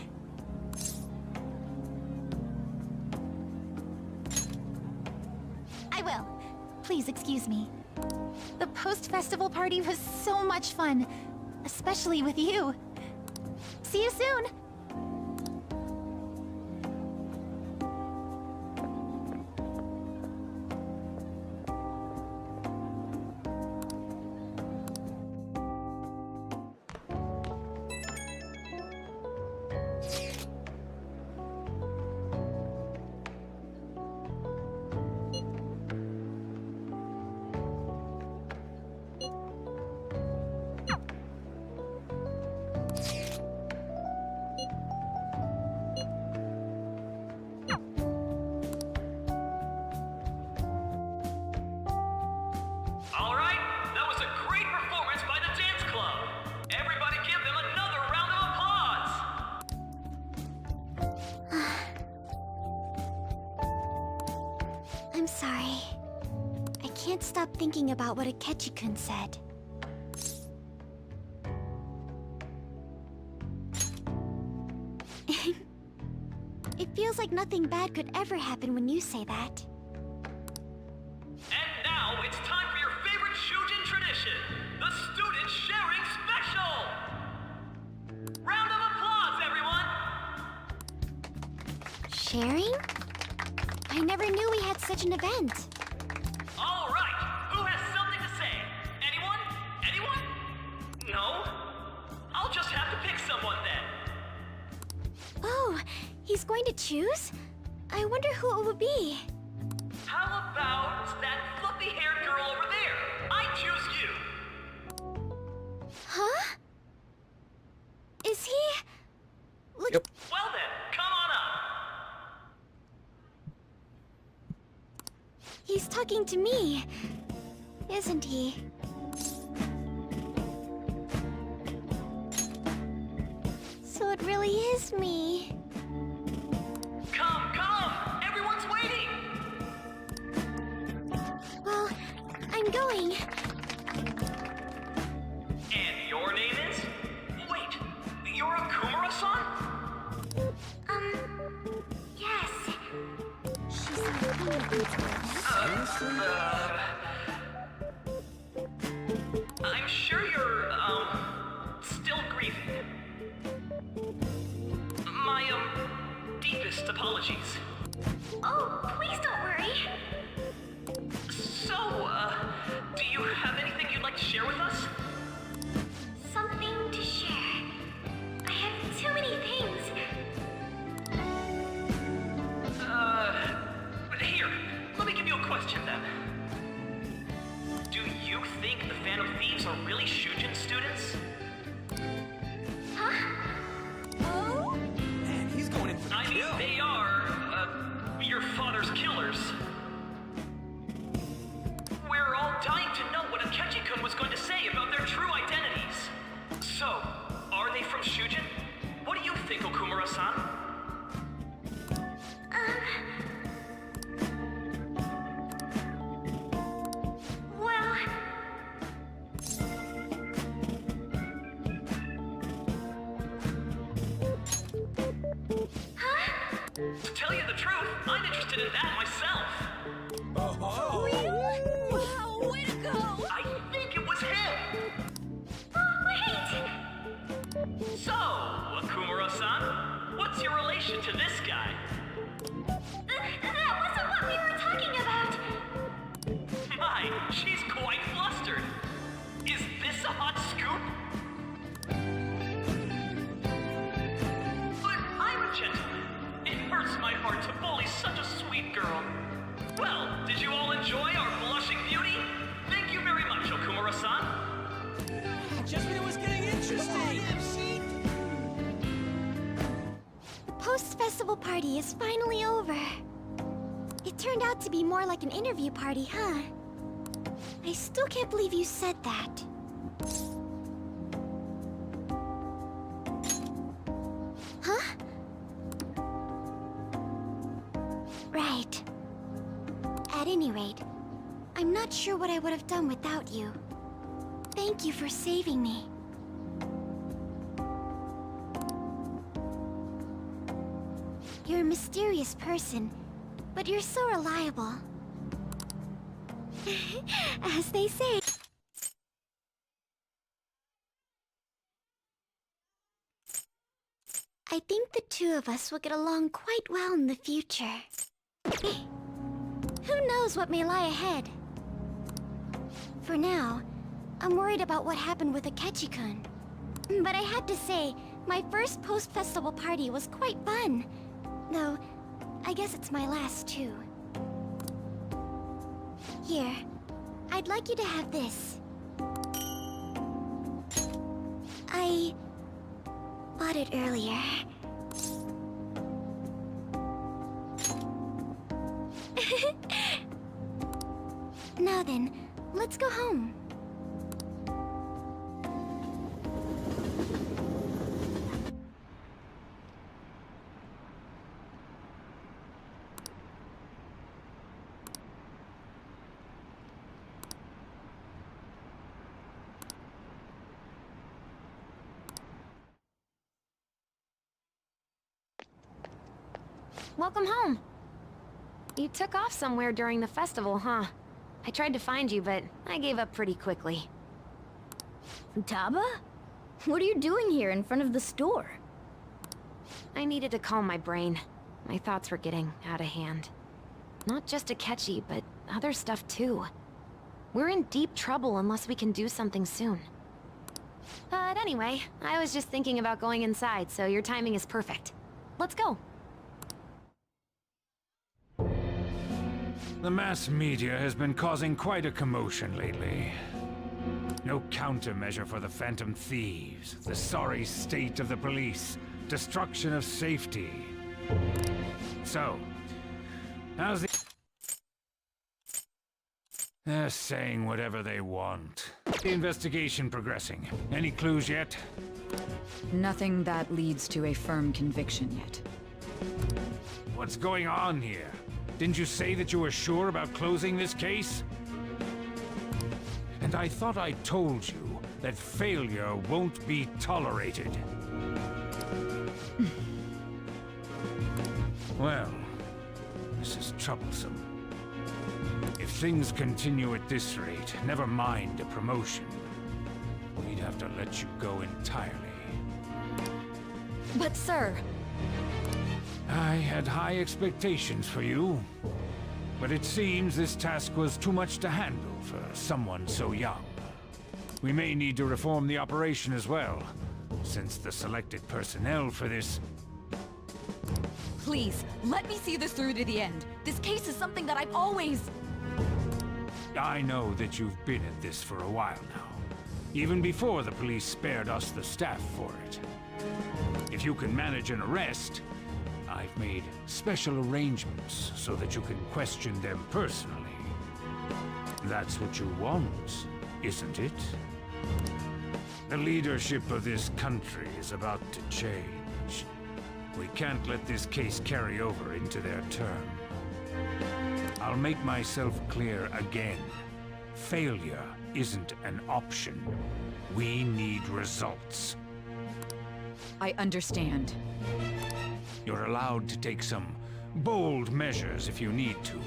Speaker 5: I will. Please excuse me. The post-festival party was so much fun, especially with you. See you soon! sorry. I can't stop thinking about what Akechi-kun said. It feels like nothing bad could ever happen when you say that.
Speaker 17: And now it's time for your favorite Shujin tradition, the Student Sharing Special! Round of applause, everyone!
Speaker 5: Sharing? I never knew we had such an event.
Speaker 17: All right, who has something to say? Anyone? Anyone? No? I'll just have to pick someone then.
Speaker 5: Oh, he's going to choose? I wonder who it would be.
Speaker 17: How about that fluffy-haired girl over there? I choose you!
Speaker 5: Huh? Is he... Look...
Speaker 17: Well then, come on up!
Speaker 5: He's talking to me, isn't he? So it really is me.
Speaker 17: Come, come! Everyone's waiting!
Speaker 5: Well, I'm going.
Speaker 17: And your name is? Wait, you're a Kumura-san?
Speaker 5: Yes. She's
Speaker 17: I'm sure you're, still grieving. My, deepest apologies.
Speaker 5: Oh, please don't worry.
Speaker 17: So, do you have anything you'd like to share with us?
Speaker 5: Something to share. I have too many things.
Speaker 17: Here, let me give you a question then. Do you think the Phantom Thieves are really Shujin students?
Speaker 5: Huh? Oh?
Speaker 18: Man, he's going in for the
Speaker 17: I mean,
Speaker 18: kill.
Speaker 17: they are, your father's killers. We're all dying to know what Akechi-kun was going to say about their true identities. So, are they from Shujin? What do you think, Okumura-san?
Speaker 5: Well...
Speaker 17: To tell you the truth, I'm interested in that myself.
Speaker 18: Oh.
Speaker 5: Wow, way to go!
Speaker 17: I think it was him!
Speaker 5: Oh, wait!
Speaker 17: So, Akumura-san, what's your relation to this guy?
Speaker 5: That wasn't what we were talking about!
Speaker 17: My, she's quite flustered. Is this a hot scoop? But I'm a gentleman. It hurts my heart to bully such a sweet girl. Well, did you all enjoy our blushing beauty? Thank you very much, Okumura-san.
Speaker 18: Just when it was getting interesting.
Speaker 5: The post-festival party is finally over. It turned out to be more like an interview party, huh? I still can't believe you said that. Huh? Right. At any rate, I'm not sure what I would have done without you. Thank you for saving me. You're a mysterious person, but you're so reliable. As they say. I think the two of us will get along quite well in the future. Who knows what may lie ahead? For now, I'm worried about what happened with Akechi-kun. But I have to say, my first post-festival party was quite fun. Though, I guess it's my last too. Here, I'd like you to have this. I bought it earlier. Now then, let's go home.
Speaker 3: Welcome home. You took off somewhere during the festival, huh? I tried to find you, but I gave up pretty quickly.
Speaker 19: Futaba? What are you doing here in front of the store?
Speaker 3: I needed to calm my brain. My thoughts were getting out of hand. Not just Akechi, but other stuff too. We're in deep trouble unless we can do something soon. But anyway, I was just thinking about going inside, so your timing is perfect. Let's go.
Speaker 20: The mass media has been causing quite a commotion lately. No countermeasure for the Phantom Thieves, the sorry state of the police, destruction of safety. So, how's the... They're saying whatever they want. The investigation progressing. Any clues yet?
Speaker 21: Nothing that leads to a firm conviction yet.
Speaker 20: What's going on here? Didn't you say that you were sure about closing this case? And I thought I told you that failure won't be tolerated. Well, this is troublesome. If things continue at this rate, never mind a promotion, we'd have to let you go entirely.
Speaker 3: But sir...
Speaker 20: I had high expectations for you, but it seems this task was too much to handle for someone so young. We may need to reform the operation as well, since the selected personnel for this...
Speaker 21: Please, let me see this through to the end. This case is something that I've always...
Speaker 20: I know that you've been at this for a while now, even before the police spared us the staff for it. If you can manage an arrest, I've made special arrangements so that you can question them personally. That's what you want, isn't it? The leadership of this country is about to change. We can't let this case carry over into their term. I'll make myself clear again. Failure isn't an option. We need results.
Speaker 21: I understand.
Speaker 20: You're allowed to take some bold measures if you need to.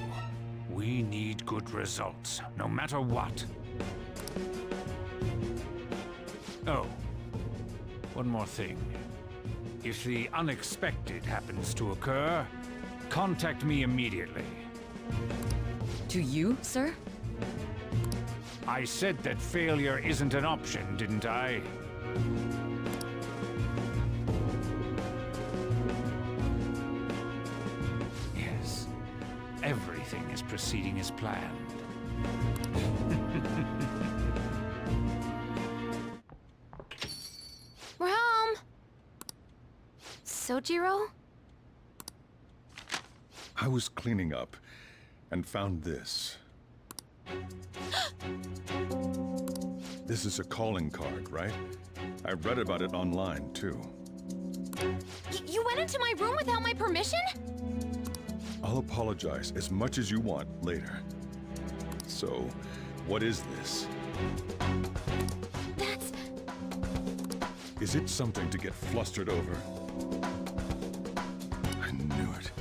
Speaker 20: We need good results, no matter what. Oh, one more thing. If the unexpected happens to occur, contact me immediately.
Speaker 21: To you, sir?
Speaker 20: I said that failure isn't an option, didn't I? Yes, everything is proceeding as planned.
Speaker 3: We're home! Sojiro?
Speaker 7: I was cleaning up and found this. This is a calling card, right? I read about it online, too.
Speaker 3: You went into my room without my permission?
Speaker 7: I'll apologize as much as you want later. So, what is this?
Speaker 3: That's...
Speaker 7: Is it something to get flustered over? I knew it.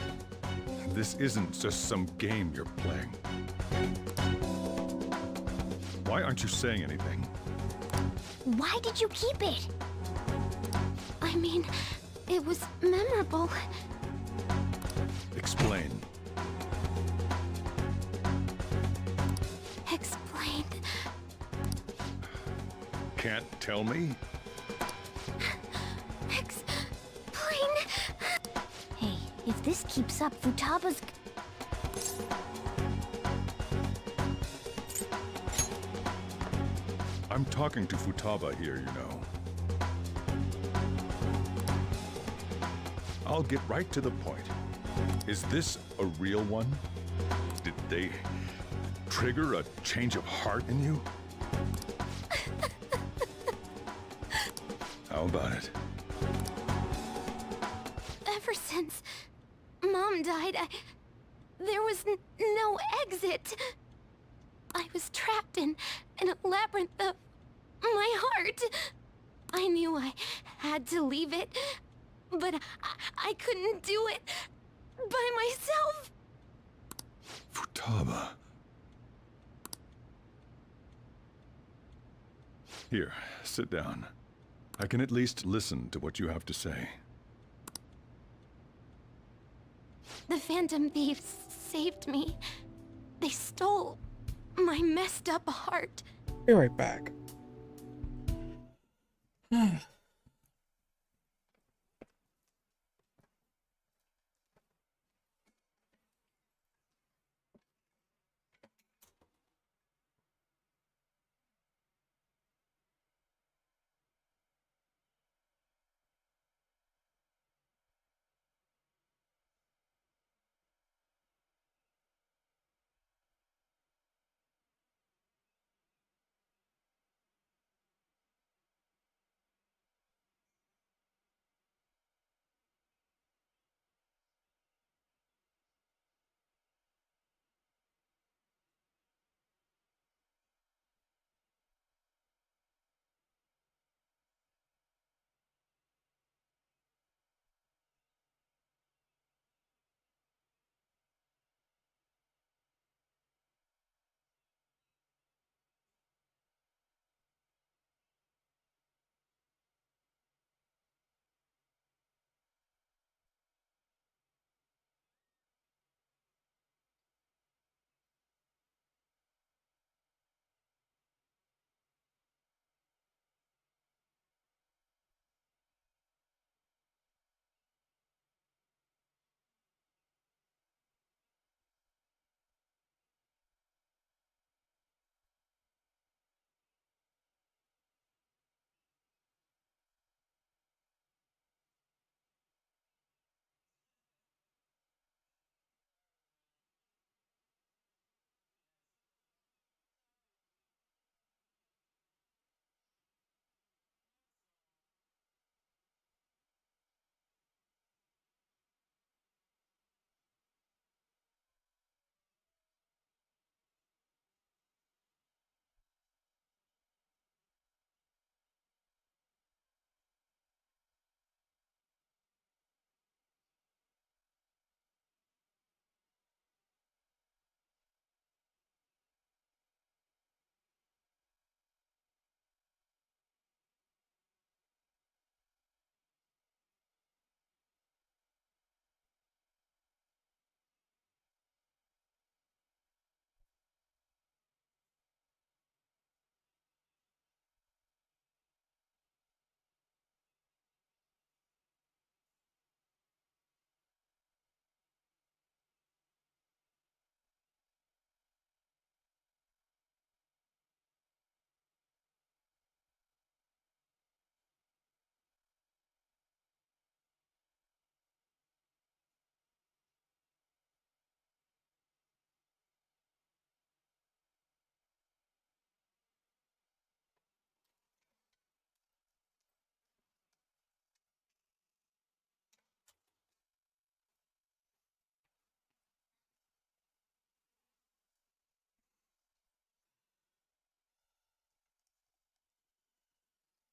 Speaker 7: This isn't just some game you're playing. Why aren't you saying anything?
Speaker 5: Why did you keep it? I mean, it was memorable.
Speaker 7: Explain.
Speaker 5: Explain.
Speaker 7: Can't tell me?
Speaker 5: Explain. Hey, if this keeps up, Futaba's...
Speaker 7: I'm talking to Futaba here, you know. I'll get right to the point. Is this a real one? Did they trigger a change of heart in you? How about it?
Speaker 5: Ever since Mom died, there was no exit. I was trapped in a labyrinth of my heart. I knew I had to leave it, but I couldn't do it
Speaker 6: by myself.
Speaker 7: Futaba. Here, sit down. I can at least listen to what you have to say.
Speaker 5: The Phantom Thieves saved me. They stole my messed up heart.
Speaker 13: Be right back.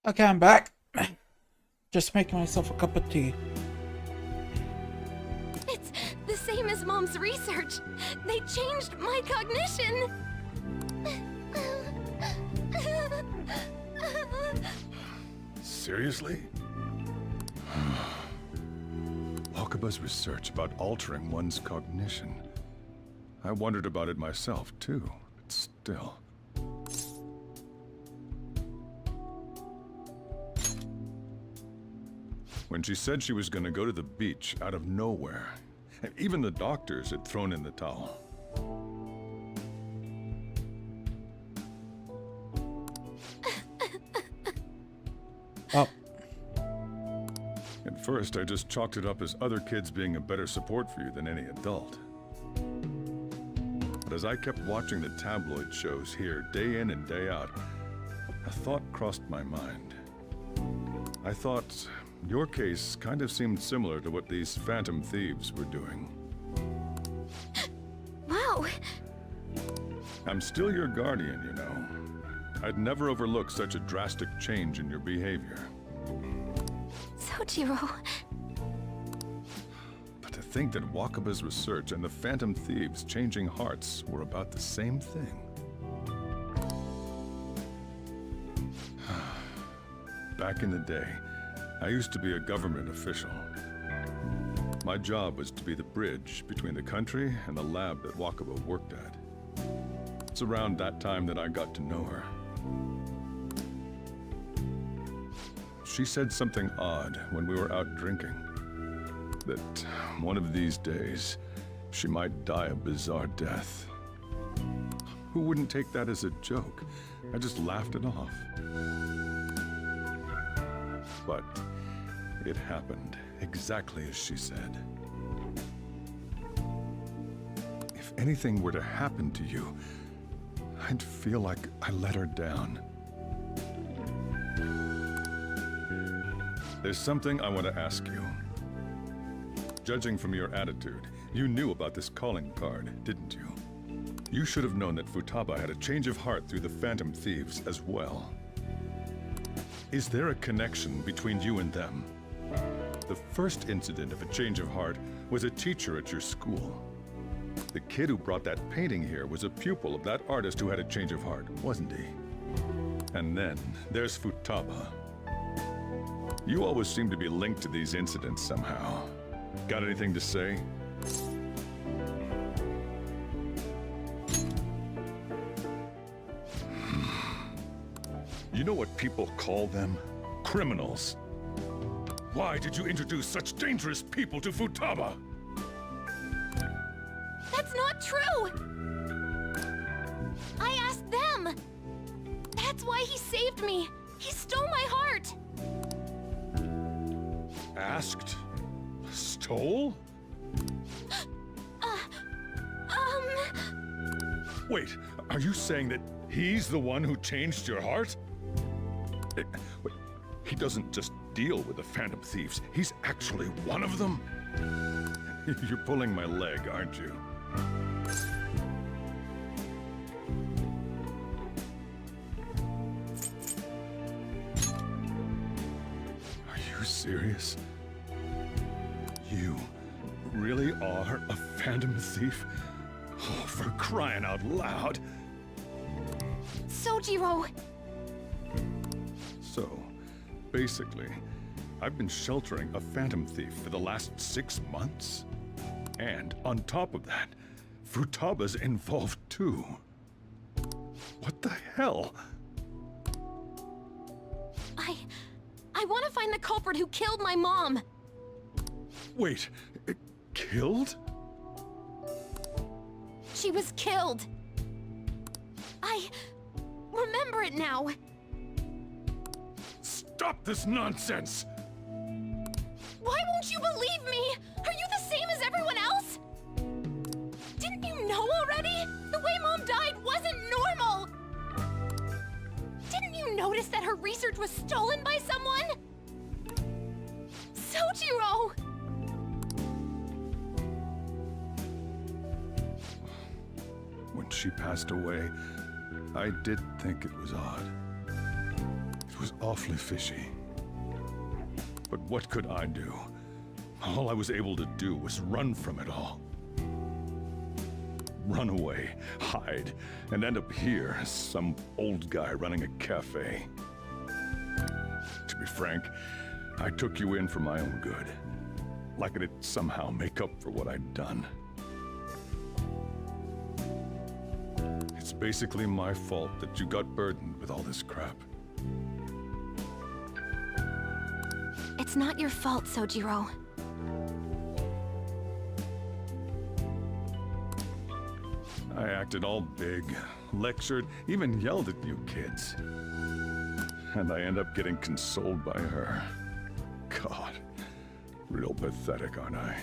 Speaker 13: Okay, I'm back. Just making myself a cup of tea.
Speaker 5: It's the same as Mom's research. They changed my cognition.
Speaker 7: Seriously? Wakaba's research about altering one's cognition. I wondered about it myself, too, but still. When she said she was going to go to the beach out of nowhere, and even the doctors had thrown in the towel.
Speaker 13: Oh.
Speaker 7: At first, I just chalked it up as other kids being a better support for you than any adult. But as I kept watching the tabloid shows here day in and day out, a thought crossed my mind. I thought your case kind of seemed similar to what these Phantom Thieves were doing.
Speaker 5: Wow.
Speaker 7: I'm still your guardian, you know. I'd never overlook such a drastic change in your behavior.
Speaker 5: Sojiro.
Speaker 7: But to think that Wakaba's research and the Phantom Thieves' changing hearts were about the same thing. Back in the day, I used to be a government official. My job was to be the bridge between the country and the lab that Wakaba worked at. It's around that time that I got to know her. She said something odd when we were out drinking. That one of these days, she might die a bizarre death. Who wouldn't take that as a joke? I just laughed it off. But it happened exactly as she said. If anything were to happen to you, I'd feel like I let her down. There's something I want to ask you. Judging from your attitude, you knew about this calling card, didn't you? You should have known that Futaba had a change of heart through the Phantom Thieves as well. Is there a connection between you and them? The first incident of a change of heart was a teacher at your school. The kid who brought that painting here was a pupil of that artist who had a change of heart, wasn't he? And then there's Futaba. You always seem to be linked to these incidents somehow. Got anything to say? You know what people call them? Criminals. Why did you introduce such dangerous people to Futaba?
Speaker 6: That's not true! I asked them! That's why he saved me! He stole my heart!
Speaker 7: Asked? Stole? Wait, are you saying that he's the one who changed your heart? Wait, he doesn't just deal with the Phantom Thieves, he's actually one of them? You're pulling my leg, aren't you? Are you serious? You really are a Phantom Thief? Oh, for crying out loud!
Speaker 6: Sojiro!
Speaker 7: So, basically, I've been sheltering a Phantom Thief for the last 6 months. And on top of that, Futaba's involved too. What the hell?
Speaker 6: I want to find the culprit who killed my mom!
Speaker 7: Wait, killed?
Speaker 6: She was killed! I remember it now!
Speaker 7: Stop this nonsense!
Speaker 6: Why won't you believe me? Are you the same as everyone else? Didn't you know already? The way Mom died wasn't normal! Didn't you notice that her research was stolen by someone? Sojiro!
Speaker 7: When she passed away, I did think it was odd. It was awfully fishy. But what could I do? All I was able to do was run from it all. Run away, hide, and end up here as some old guy running a cafe. To be frank, I took you in for my own good. Like it'd somehow make up for what I'd done. It's basically my fault that you got burdened with all this crap.
Speaker 6: It's not your fault, Sojiro.
Speaker 7: I acted all big, lectured, even yelled at you kids. And I end up getting consoled by her. God, real pathetic, aren't I?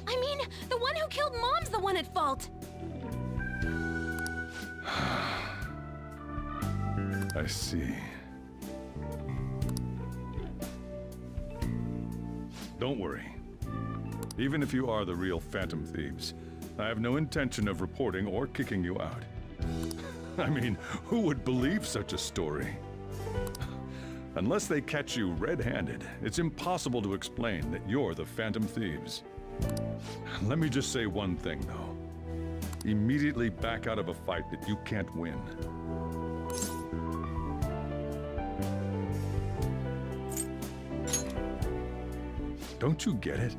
Speaker 6: I mean, the one who killed Mom's the one at fault!
Speaker 7: I see. Don't worry. Even if you are the real Phantom Thieves, I have no intention of reporting or kicking you out. I mean, who would believe such a story? Unless they catch you red-handed, it's impossible to explain that you're the Phantom Thieves. Let me just say one thing, though. Immediately back out of a fight that you can't win. Don't you get it?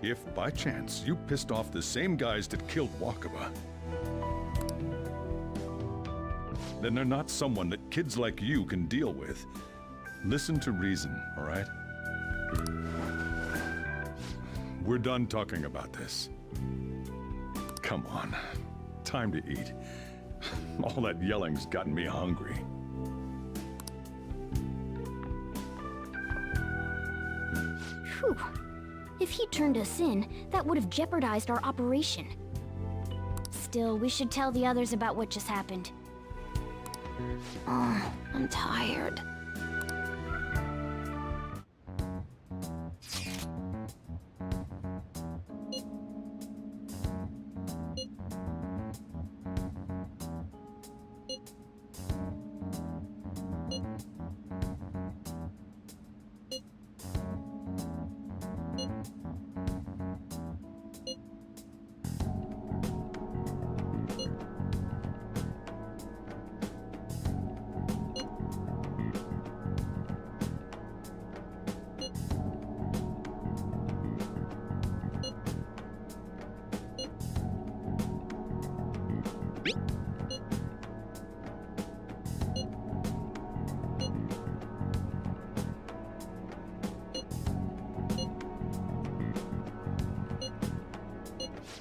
Speaker 7: If, by chance, you pissed off the same guys that killed Wakaba, then they're not someone that kids like you can deal with. Listen to reason, all right? We're done talking about this. Come on, time to eat. All that yelling's gotten me hungry.
Speaker 19: Phew. If he turned us in, that would have jeopardized our operation. Still, we should tell the others about what just happened. Oh, I'm tired.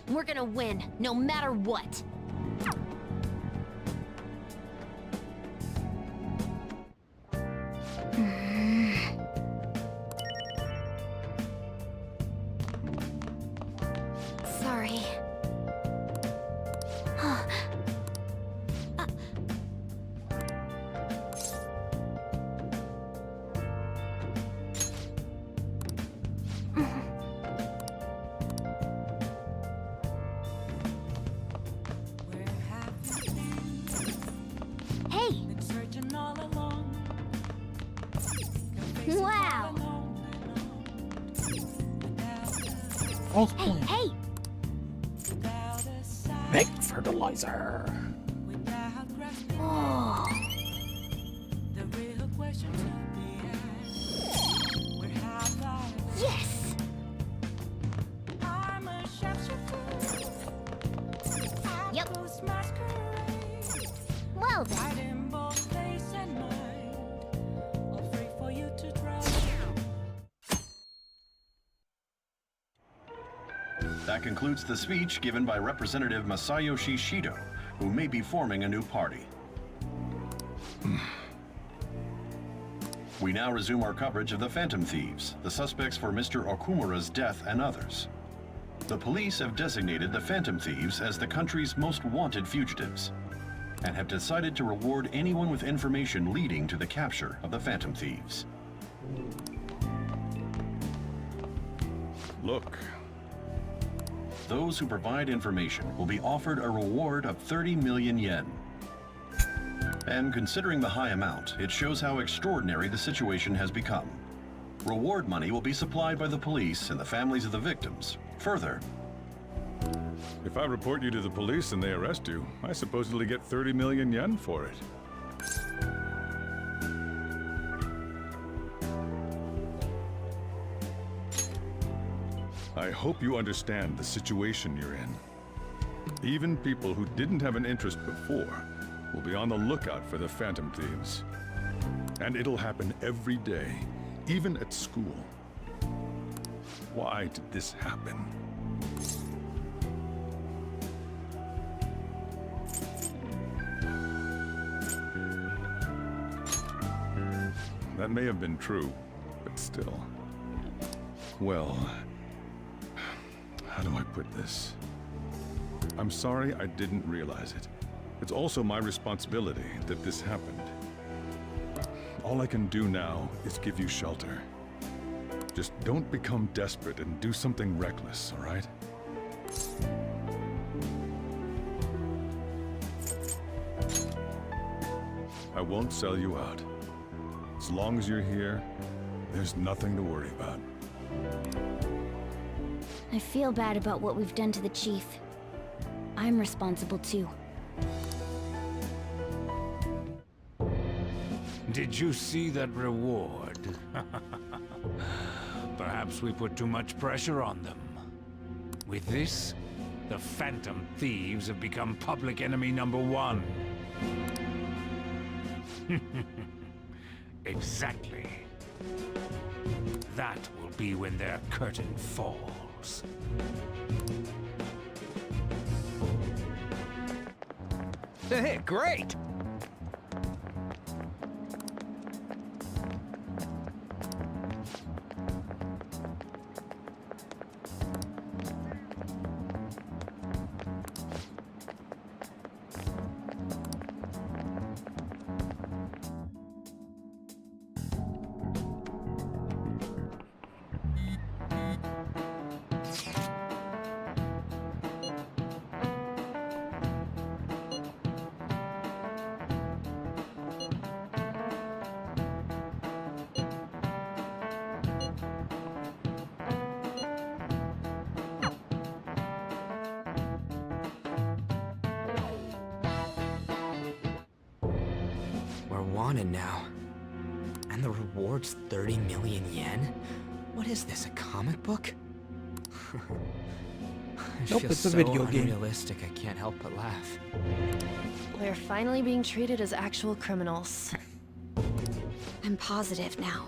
Speaker 6: We're gonna win, no matter what.
Speaker 19: Sorry.
Speaker 5: Wow! Hey!
Speaker 13: Make fertilizer.
Speaker 5: Oh. Yes! Yep. Well then.
Speaker 15: That concludes the speech given by Representative Masayoshi Shido, who may be forming a new party. We now resume our coverage of the Phantom Thieves, the suspects for Mr. Okumura's death and others. The police have designated the Phantom Thieves as the country's most wanted fugitives, and have decided to reward anyone with information leading to the capture of the Phantom Thieves.
Speaker 7: Look.
Speaker 15: Those who provide information will be offered a reward of 30 million yen. And considering the high amount, it shows how extraordinary the situation has become. Reward money will be supplied by the police and the families of the victims. Further,
Speaker 7: if I report you to the police and they arrest you, I supposedly get 30 million yen for it. I hope you understand the situation you're in. Even people who didn't have an interest before will be on the lookout for the Phantom Thieves. And it'll happen every day, even at school. Why did this happen? That may have been true, but still. Well, how do I put this? I'm sorry I didn't realize it. It's also my responsibility that this happened. All I can do now is give you shelter. Just don't become desperate and do something reckless, all right? I won't sell you out. As long as you're here, there's nothing to worry about.
Speaker 19: I feel bad about what we've done to the chief. I'm responsible too.
Speaker 20: Did you see that reward? Perhaps we put too much pressure on them. With this, the Phantom Thieves have become public enemy #1. Exactly. That will be when their curtain falls.
Speaker 11: Hey, great! Wanted now. And the reward's 30 million yen? What is this, a comic book?
Speaker 13: Nope, it's a video game.
Speaker 11: Unrealistic, I can't help but laugh.
Speaker 6: We're finally being treated as actual criminals.
Speaker 3: I'm positive now.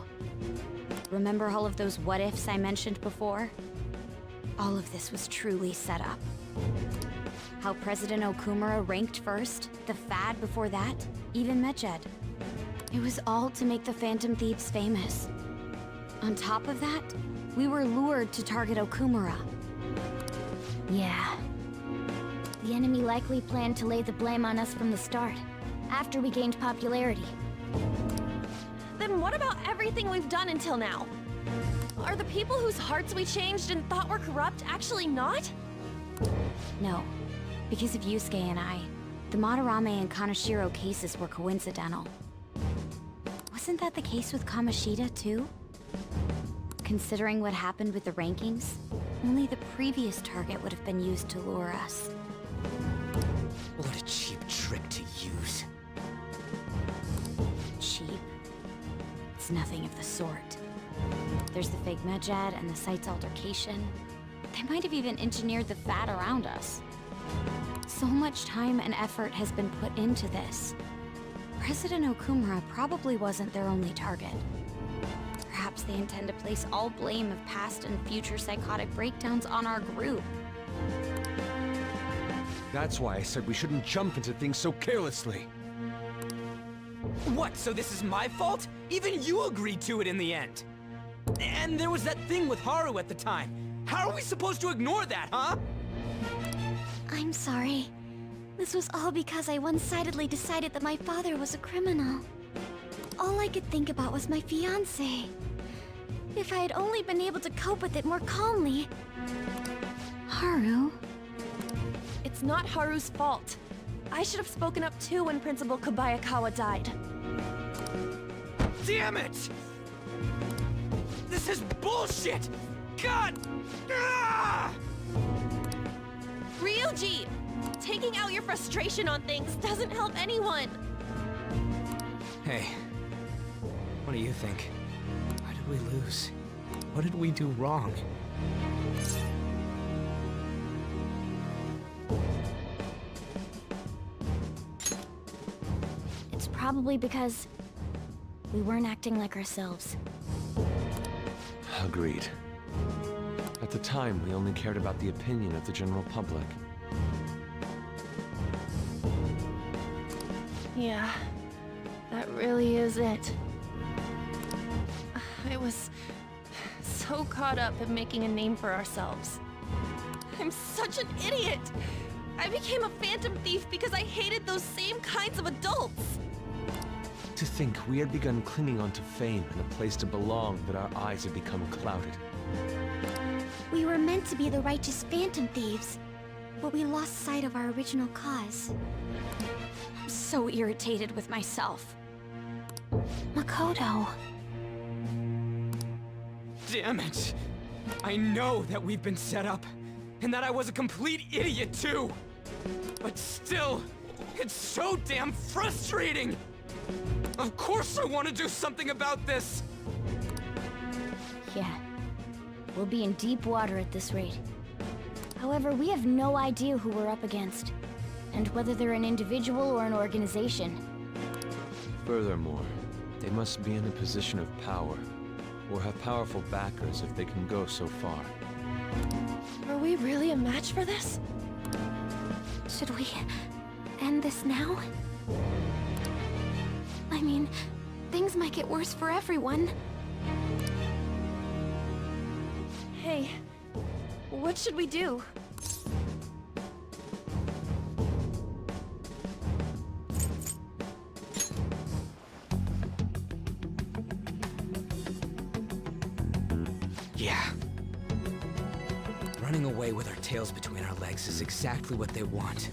Speaker 3: Remember all of those what-ifs I mentioned before? All of this was truly set up. How President Okumura ranked first, the Fad before that, even Medjed. It was all to make the Phantom Thieves famous. On top of that, we were lured to target Okumura.
Speaker 19: Yeah. The enemy likely planned to lay the blame on us from the start, after we gained popularity.
Speaker 6: Then what about everything we've done until now? Are the people whose hearts we changed and thought were corrupt actually not?
Speaker 3: No. Because of Yusuke and I, the Madarame and Kaneshiro cases were coincidental. Wasn't that the case with Kamoshida, too? Considering what happened with the rankings, only the previous target would have been used to lure us.
Speaker 11: What a cheap trick to use.
Speaker 3: Cheap? It's nothing of the sort. There's the fake Medjed and the site's altercation. They might have even engineered the Fad around us. So much time and effort has been put into this. President Okumura probably wasn't their only target. Perhaps they intend to place all blame of past and future psychotic breakdowns on our group.
Speaker 2: That's why I said we shouldn't jump into things so carelessly.
Speaker 11: What, so this is my fault? Even you agreed to it in the end. And there was that thing with Haru at the time. How are we supposed to ignore that, huh?
Speaker 5: I'm sorry. This was all because I one-sidedly decided that my father was a criminal. All I could think about was my fiancé. If I had only been able to cope with it more calmly...
Speaker 3: Haru?
Speaker 6: It's not Haru's fault. I should have spoken up too when Principal Kobayakawa died.
Speaker 11: Damn it! This is bullshit! God! Ah!
Speaker 6: Ryuji! Taking out your frustration on things doesn't help anyone!
Speaker 11: Hey, what do you think? Why did we lose? What did we do wrong?
Speaker 19: It's probably because we weren't acting like ourselves.
Speaker 2: Agreed. At the time, we only cared about the opinion of the general public.
Speaker 6: Yeah, that really is it. I was so caught up in making a name for ourselves. I'm such an idiot! I became a phantom thief because I hated those same kinds of adults!
Speaker 2: To think we had begun clinging onto fame and a place to belong, that our eyes had become clouded.
Speaker 5: We were meant to be the righteous phantom thieves, but we lost sight of our original cause.
Speaker 3: I'm so irritated with myself. Makoto.
Speaker 11: Damn it! I know that we've been set up, and that I was a complete idiot too! But still, it's so damn frustrating! Of course I want to do something about this!
Speaker 19: Yeah. We'll be in deep water at this rate. However, we have no idea who we're up against, and whether they're an individual or an organization.
Speaker 2: Furthermore, they must be in a position of power, or have powerful backers if they can go so far.
Speaker 6: Are we really a match for this?
Speaker 3: Should we end this now? I mean, things might get worse for everyone.
Speaker 6: Hey, what should we do?
Speaker 11: Yeah. Running away with our tails between our legs is exactly what they want.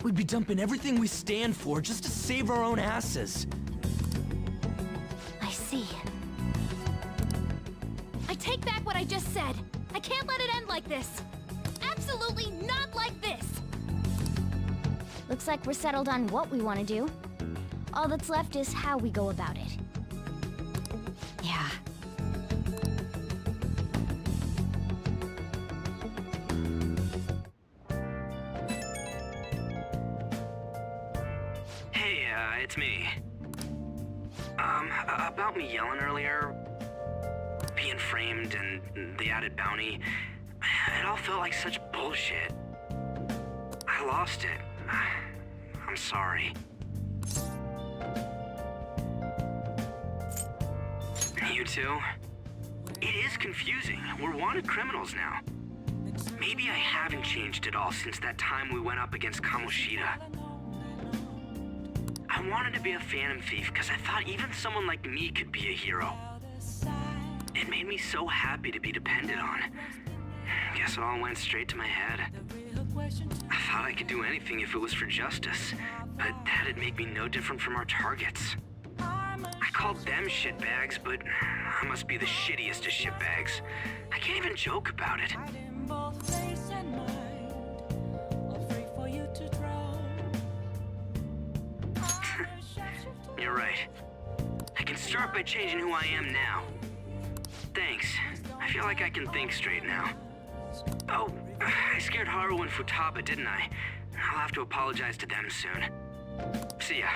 Speaker 11: We'd be dumping everything we stand for just to save our own asses.
Speaker 3: I see.
Speaker 6: I take back what I just said. I can't let it end like this. Absolutely not like this.
Speaker 19: Looks like we're settled on what we want to do. All that's left is how we go about it.
Speaker 3: Yeah.
Speaker 11: Hey, it's me. About me yelling earlier, being framed and the added bounty, it all felt like such bullshit. I lost it. I'm sorry. You too? It is confusing. We're wanted criminals now. Maybe I haven't changed at all since that time we went up against Kamoshida. I wanted to be a phantom thief because I thought even someone like me could be a hero. It made me so happy to be depended on. Guess it all went straight to my head. I thought I could do anything if it was for justice, but that'd make me no different from our targets. I called them shitbags, but I must be the shittiest of shitbags. I can't even joke about it. You're right. I can start by changing who I am now. Thanks. I feel like I can think straight now. Oh, I scared Haru and Futaba, didn't I? I'll have to apologize to them soon. See ya.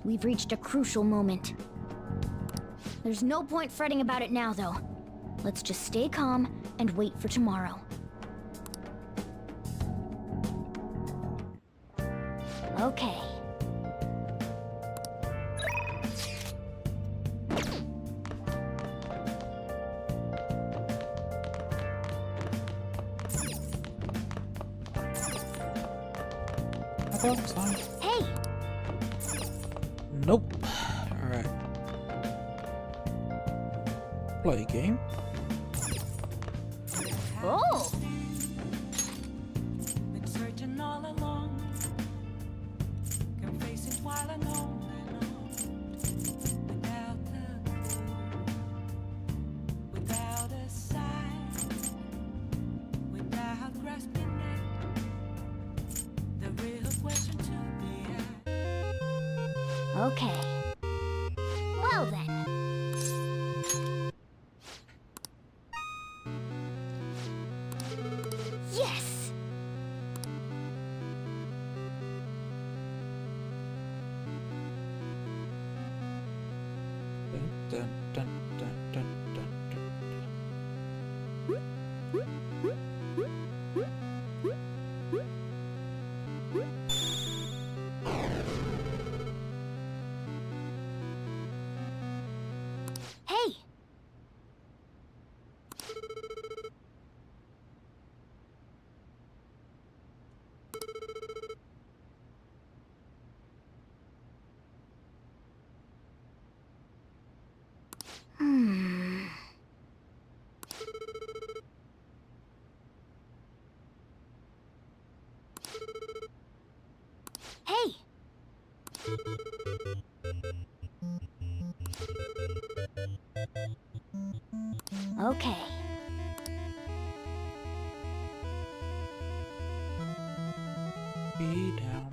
Speaker 19: We've reached a crucial moment. There's no point fretting about it now, though. Let's just stay calm and wait for tomorrow. Okay.
Speaker 13: Okay, it's fine.
Speaker 19: Hey!
Speaker 13: Nope. Alright. Play game.
Speaker 19: Oh!
Speaker 8: Been searching all along. Can face it while alone. Without a clue. Without a sign. Without grasping it. The real question to be asked.
Speaker 19: Okay. Well then. Yes!
Speaker 13: Dun, dun, dun, dun, dun, dun.
Speaker 19: Hey! Hey! Okay.
Speaker 13: Be down.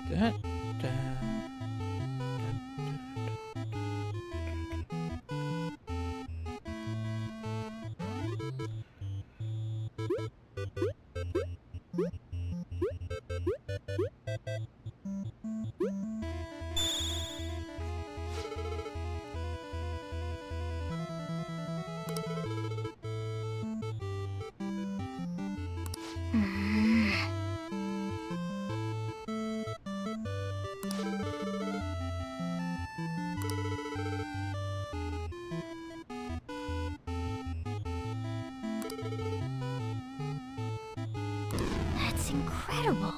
Speaker 13: Dun, dun.
Speaker 19: That's incredible.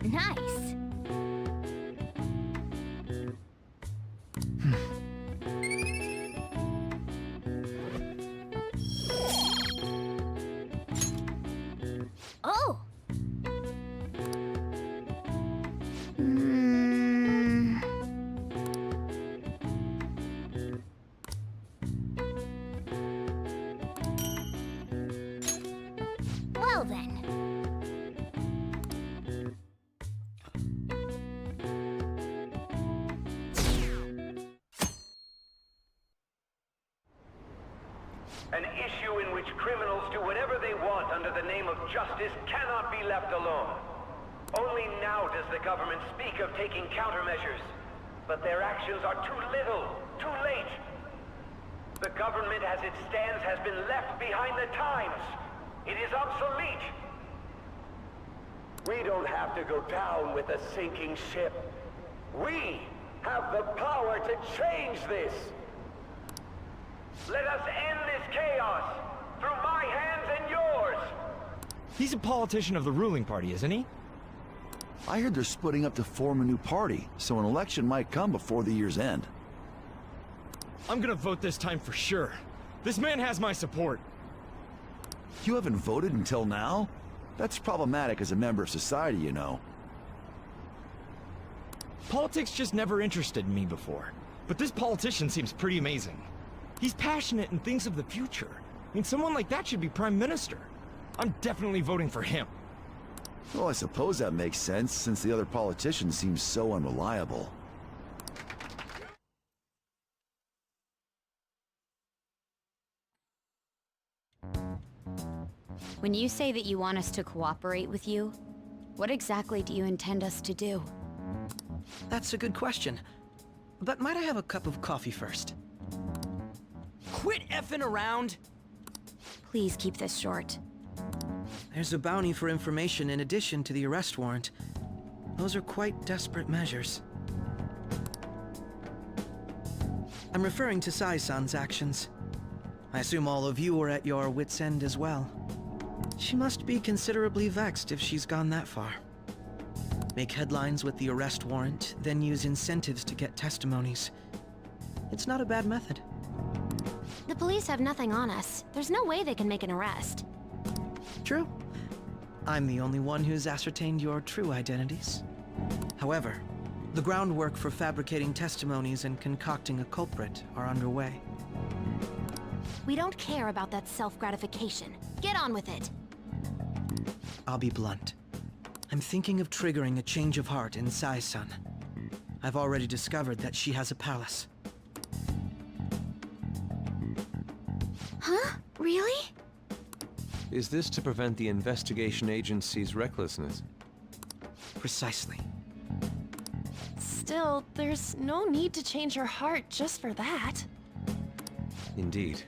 Speaker 19: Nice. Oh! Well then.
Speaker 9: An issue in which criminals do whatever they want under the name of justice cannot be left alone. Only now does the government speak of taking countermeasures. But their actions are too little, too late. The government as it stands has been left behind the times. It is obsolete. We don't have to go down with a sinking ship. We have the power to change this. Let us end this chaos through my hands and yours.
Speaker 2: He's a politician of the ruling party, isn't he?
Speaker 22: I heard they're splitting up to form a new party, so an election might come before the year's end.
Speaker 2: I'm gonna vote this time for sure. This man has my support.
Speaker 22: You haven't voted until now? That's problematic as a member of society, you know.
Speaker 2: Politics just never interested me before. But this politician seems pretty amazing. He's passionate and thinks of the future. I mean, someone like that should be prime minister. I'm definitely voting for him.
Speaker 22: Well, I suppose that makes sense, since the other politician seems so unreliable.
Speaker 3: When you say that you want us to cooperate with you, what exactly do you intend us to do?
Speaker 4: That's a good question. But might I have a cup of coffee first?
Speaker 11: Quit effing around!
Speaker 3: Please keep this short.
Speaker 4: There's a bounty for information in addition to the arrest warrant. Those are quite desperate measures. I'm referring to Sai-san's actions. I assume all of you are at your wits' end as well. She must be considerably vexed if she's gone that far. Make headlines with the arrest warrant, then use incentives to get testimonies. It's not a bad method.
Speaker 19: The police have nothing on us. There's no way they can make an arrest.
Speaker 4: True. I'm the only one who's ascertained your true identities. However, the groundwork for fabricating testimonies and concocting a culprit are underway.
Speaker 19: We don't care about that self-gratification. Get on with it.
Speaker 4: I'll be blunt. I'm thinking of triggering a change of heart in Sai-san. I've already discovered that she has a palace.
Speaker 5: Huh? Really?
Speaker 2: Is this to prevent the investigation agency's recklessness?
Speaker 4: Precisely.
Speaker 6: Still, there's no need to change her heart just for that.
Speaker 2: Indeed.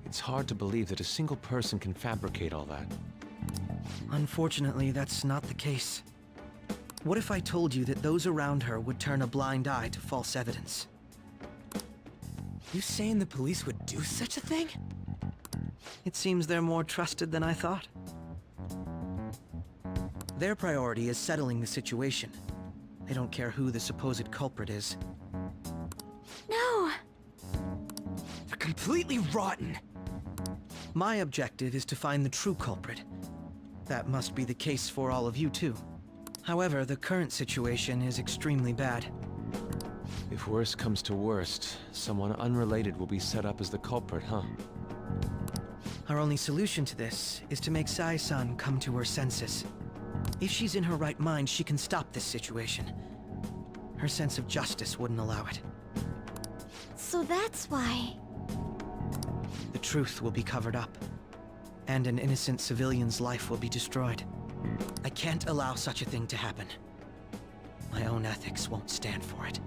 Speaker 2: It's hard to believe that a single person can fabricate all that.
Speaker 4: Unfortunately, that's not the case. What if I told you that those around her would turn a blind eye to false evidence?
Speaker 11: You saying the police would do such a thing?
Speaker 4: It seems they're more trusted than I thought. Their priority is settling the situation. They don't care who the supposed culprit is.
Speaker 5: No!
Speaker 11: They're completely rotten!
Speaker 4: My objective is to find the true culprit. That must be the case for all of you too. However, the current situation is extremely bad.
Speaker 2: If worst comes to worst, someone unrelated will be set up as the culprit, huh?
Speaker 4: Our only solution to this is to make Sai-san come to her senses. If she's in her right mind, she can stop this situation. Her sense of justice wouldn't allow it.
Speaker 5: So that's why...
Speaker 4: The truth will be covered up, and an innocent civilian's life will be destroyed. I can't allow such a thing to happen. My own ethics won't stand for it.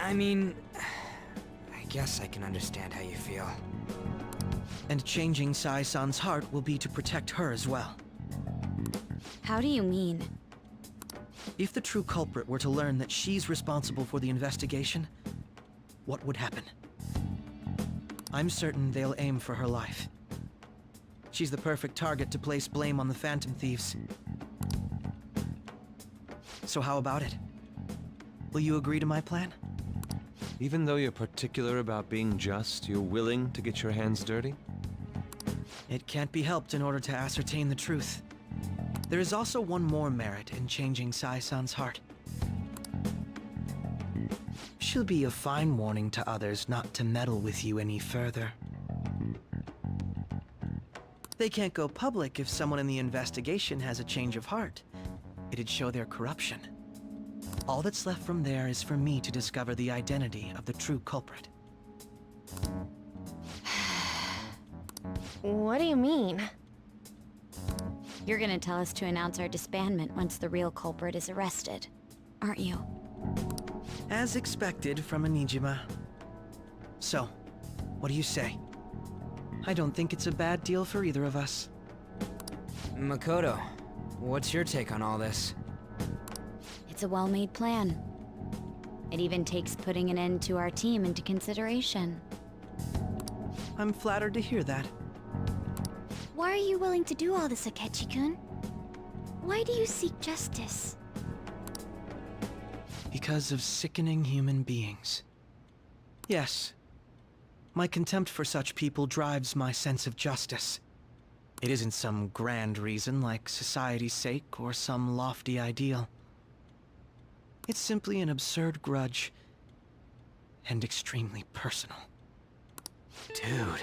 Speaker 11: I mean, I guess I can understand how you feel.
Speaker 4: And changing Sai-san's heart will be to protect her as well.
Speaker 3: How do you mean?
Speaker 4: If the true culprit were to learn that she's responsible for the investigation, what would happen? I'm certain they'll aim for her life. She's the perfect target to place blame on the Phantom Thieves. So how about it? Will you agree to my plan?
Speaker 2: Even though you're particular about being just, you're willing to get your hands dirty?
Speaker 4: It can't be helped in order to ascertain the truth. There is also one more merit in changing Sai-san's heart. She'll be a fine warning to others not to meddle with you any further. They can't go public if someone in the investigation has a change of heart. It'd show their corruption. All that's left from there is for me to discover the identity of the true culprit.
Speaker 6: What do you mean?
Speaker 3: You're gonna tell us to announce our disbandment once the real culprit is arrested, aren't you?
Speaker 4: As expected from a Nijima. So, what do you say? I don't think it's a bad deal for either of us.
Speaker 11: Makoto, what's your take on all this?
Speaker 3: It's a well-made plan. It even takes putting an end to our team into consideration.
Speaker 4: I'm flattered to hear that.
Speaker 5: Why are you willing to do all this, Akechi-kun? Why do you seek justice?
Speaker 4: Because of sickening human beings. Yes. My contempt for such people drives my sense of justice. It isn't some grand reason like society's sake or some lofty ideal. It's simply an absurd grudge, and extremely personal.
Speaker 11: Dude.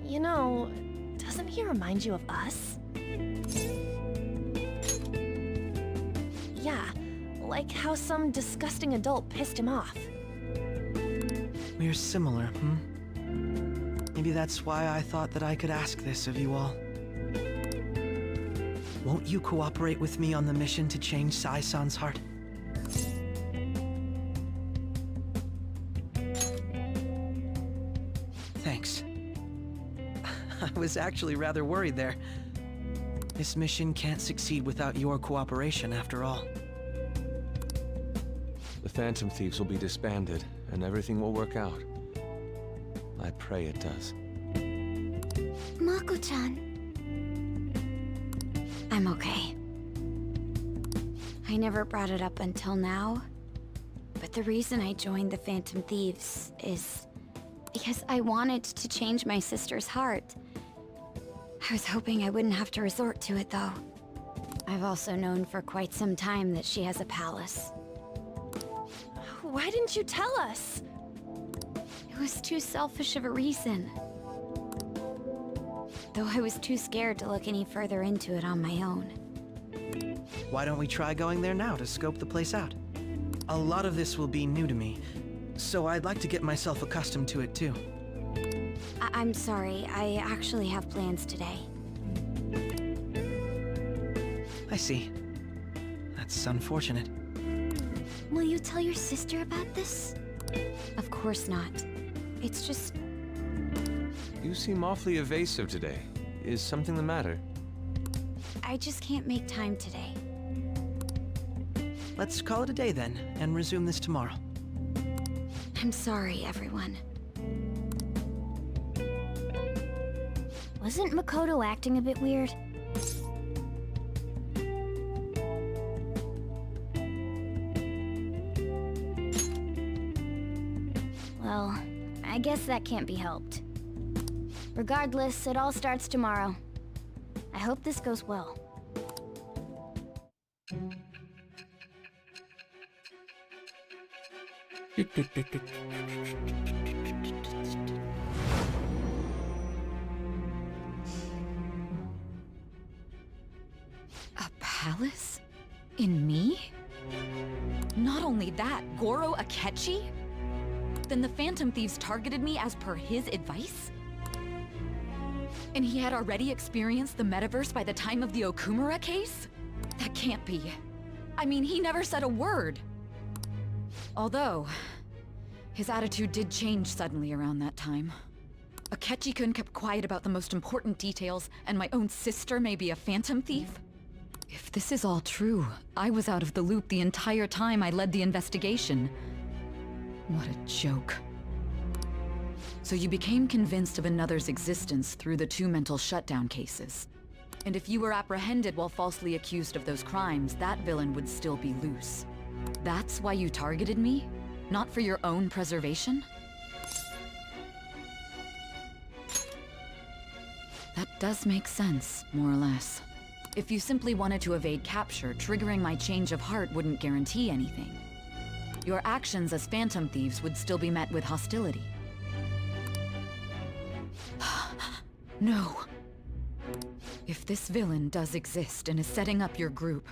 Speaker 6: You know, doesn't he remind you of us? Yeah, like how some disgusting adult pissed him off.
Speaker 4: We're similar, Maybe that's why I thought that I could ask this of you all. Won't you cooperate with me on the mission to change Sai-san's heart? Thanks. I was actually rather worried there. This mission can't succeed without your cooperation, after all.
Speaker 2: The Phantom Thieves will be disbanded, and everything will work out. I pray it does.
Speaker 5: Mako-chan.
Speaker 3: I'm okay. I never brought it up until now, but the reason I joined the Phantom Thieves is because I wanted to change my sister's heart. I was hoping I wouldn't have to resort to it, though. I've also known for quite some time that she has a palace.
Speaker 6: Why didn't you tell us?
Speaker 3: It was too selfish of a reason. Though I was too scared to look any further into it on my own.
Speaker 4: Why don't we try going there now to scope the place out? A lot of this will be new to me, so I'd like to get myself accustomed to it too.
Speaker 3: I'm sorry, I actually have plans today.
Speaker 4: I see. That's unfortunate.
Speaker 3: Will you tell your sister about this? Of course not. It's just...
Speaker 2: You seem awfully evasive today. Is something the matter?
Speaker 3: I just can't make time today.
Speaker 4: Let's call it a day then, and resume this tomorrow.
Speaker 3: I'm sorry, everyone.
Speaker 19: Wasn't Makoto acting a bit weird? Well, I guess that can't be helped. Regardless, it all starts tomorrow. I hope this goes well.
Speaker 21: A palace? In me? Not only that, Goro Akechi? Then the Phantom Thieves targeted me as per his advice? And he had already experienced the metaverse by the time of the Okumura case? That can't be. I mean, he never said a word. Although, his attitude did change suddenly around that time. Akechi-kun kept quiet about the most important details, and my own sister may be a Phantom Thief? If this is all true, I was out of the loop the entire time I led the investigation. What a joke. So you became convinced of another's existence through the 2 mental shutdown cases. And if you were apprehended while falsely accused of those crimes, that villain would still be loose. That's why you targeted me? Not for your own preservation? That does make sense, more or less. If you simply wanted to evade capture, triggering my change of heart wouldn't guarantee anything. Your actions as Phantom Thieves would still be met with hostility. No. If this villain does exist and is setting up your group,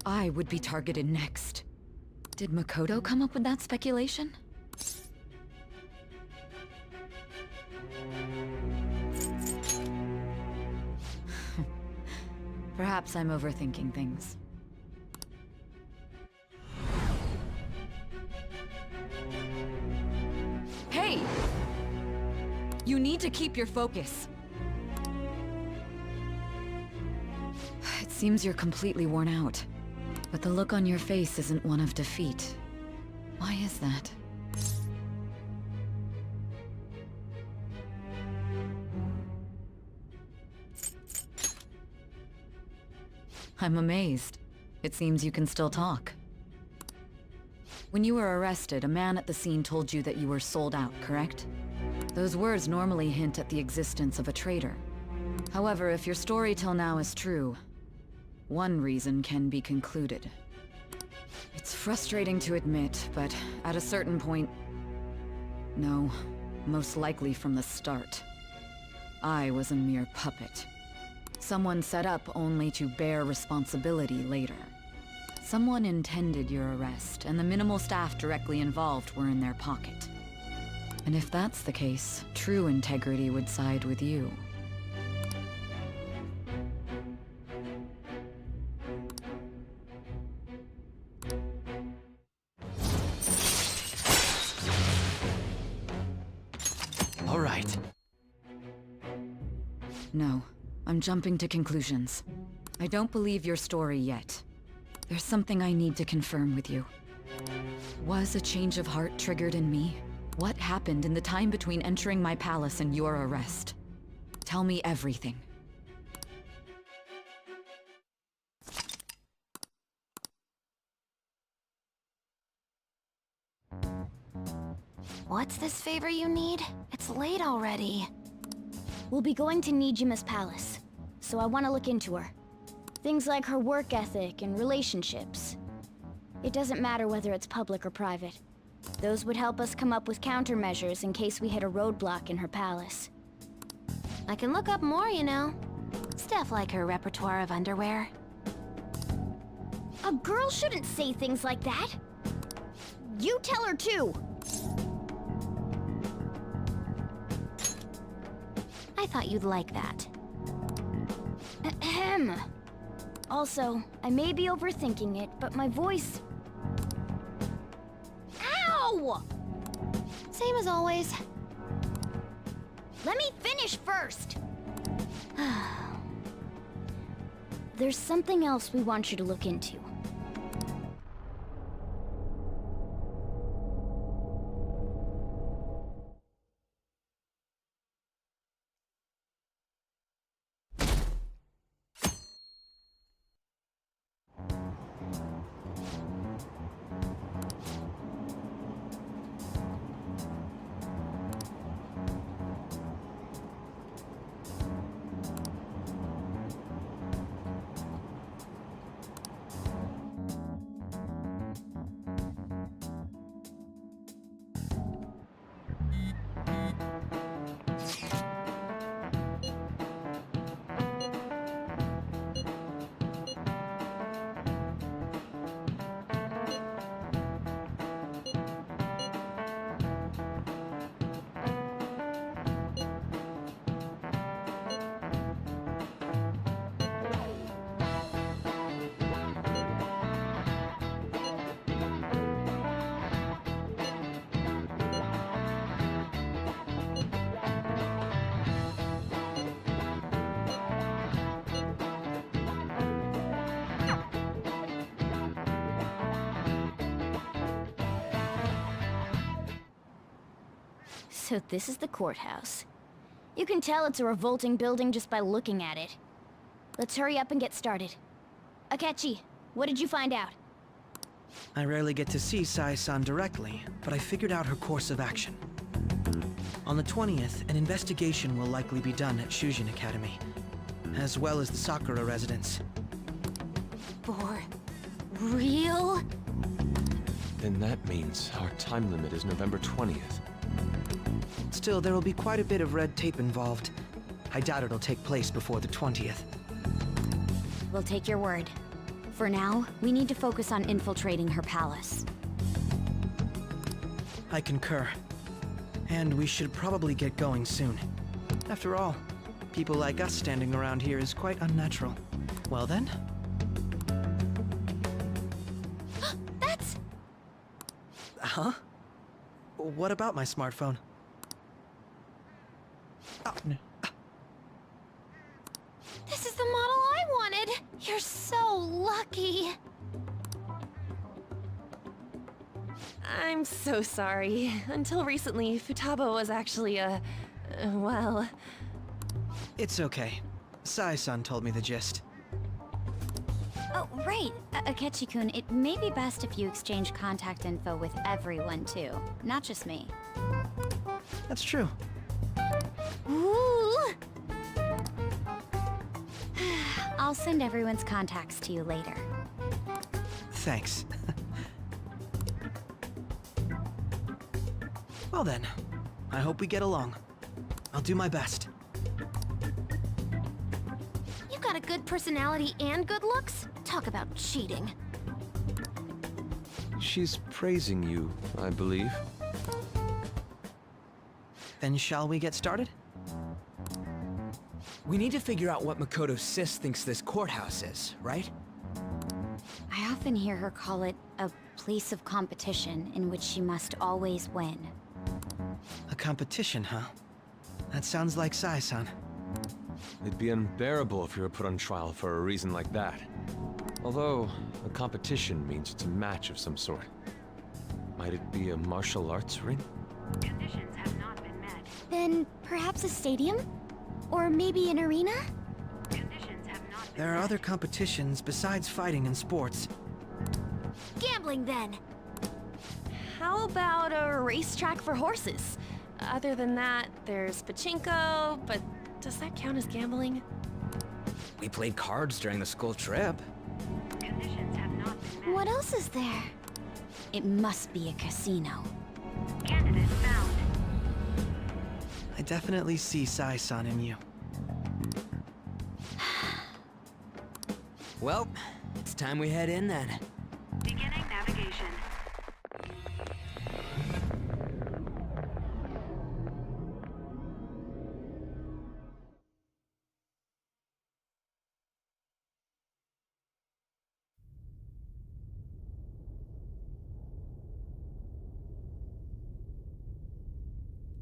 Speaker 21: I would be targeted next. Did Makoto come up with that speculation? Perhaps I'm overthinking things. Hey! You need to keep your focus. It seems you're completely worn out. But the look on your face isn't one of defeat. Why is that? I'm amazed. It seems you can still talk. When you were arrested, a man at the scene told you that you were sold out, correct? Those words normally hint at the existence of a traitor. However, if your story till now is true, one reason can be concluded. It's frustrating to admit, but at a certain point... No, most likely from the start. I was a mere puppet. Someone set up only to bear responsibility later. Someone intended your arrest, and the minimal staff directly involved were in their pocket. And if that's the case, true integrity would side with you.
Speaker 4: All right.
Speaker 21: No, I'm jumping to conclusions. I don't believe your story yet. There's something I need to confirm with you. Was a change of heart triggered in me? What happened in the time between entering my palace and your arrest? Tell me everything.
Speaker 19: What's this favor you need? It's late already. We'll be going to Nijima's palace, so I want to look into her. Things like her work ethic and relationships. It doesn't matter whether it's public or private. Those would help us come up with countermeasures in case we hit a roadblock in her palace.
Speaker 5: I can look up more, you know. Stuff like her repertoire of underwear.
Speaker 19: A girl shouldn't say things like that. You tell her too.
Speaker 3: I thought you'd like that.
Speaker 19: Ahem. Also, I may be overthinking it, but my voice... Ow!
Speaker 3: Same as always.
Speaker 19: Let me finish first! There's something else we want you to look into. So this is the courthouse. You can tell it's a revolting building just by looking at it. Let's hurry up and get started. Akechi, what did you find out?
Speaker 4: I rarely get to see Sai-san directly, but I figured out her course of action. On the 20th, an investigation will likely be done at Shujin Academy, as well as the Sakura residence.
Speaker 3: For real?
Speaker 2: Then that means our time limit is November 20th.
Speaker 4: Still, there will be quite a bit of red tape involved. I doubt it'll take place before the 20th.
Speaker 3: We'll take your word. For now, we need to focus on infiltrating her palace.
Speaker 4: I concur. And we should probably get going soon. After all, people like us standing around here is quite unnatural. Well then?
Speaker 3: That's...
Speaker 4: Huh? What about my smartphone?
Speaker 6: This is the model I wanted! You're so lucky! I'm so sorry. Until recently, Futaba was actually well...
Speaker 4: It's okay. Sai-san told me the gist.
Speaker 3: Oh, right. Akechi-kun, it may be best if you exchange contact info with everyone, too. Not just me.
Speaker 4: That's true.
Speaker 3: Ooh! I'll send everyone's contacts to you later.
Speaker 4: Thanks. Well then, I hope we get along. I'll do my best.
Speaker 5: You got a good personality and good looks? Talk about cheating.
Speaker 2: She's praising you, I believe.
Speaker 4: Then shall we get started?
Speaker 11: We need to figure out what Makoto's sis thinks this courthouse is, right?
Speaker 3: I often hear her call it a place of competition in which she must always win.
Speaker 4: A competition, huh? That sounds like Sai-san.
Speaker 2: It'd be unbearable if you were put on trial for a reason like that. Although, a competition means it's a match of some sort. Might it be a martial arts ring?
Speaker 3: Conditions have not been met.
Speaker 5: Then perhaps a stadium? Or maybe an arena?
Speaker 3: Conditions have not been
Speaker 4: There are other competitions besides fighting and sports.
Speaker 5: Gambling, then!
Speaker 6: How about a racetrack for horses? Other than that, there's pachinko, but does that count as gambling?
Speaker 11: We played cards during the school trip.
Speaker 3: Conditions have not been met.
Speaker 5: What else is there?
Speaker 3: It must be a casino.
Speaker 6: Candidate found.
Speaker 4: I definitely see Sai-san in you.
Speaker 11: Well, it's time we head in then.
Speaker 10: Beginning navigation.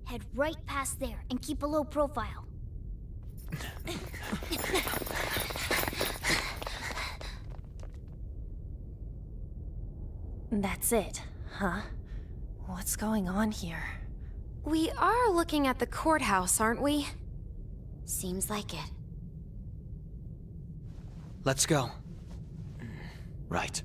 Speaker 19: Head right past there and keep a low profile.
Speaker 6: That's it, huh? What's going on here? We are looking at the courthouse, aren't we?
Speaker 19: Seems like it.
Speaker 4: Let's go.
Speaker 2: Right.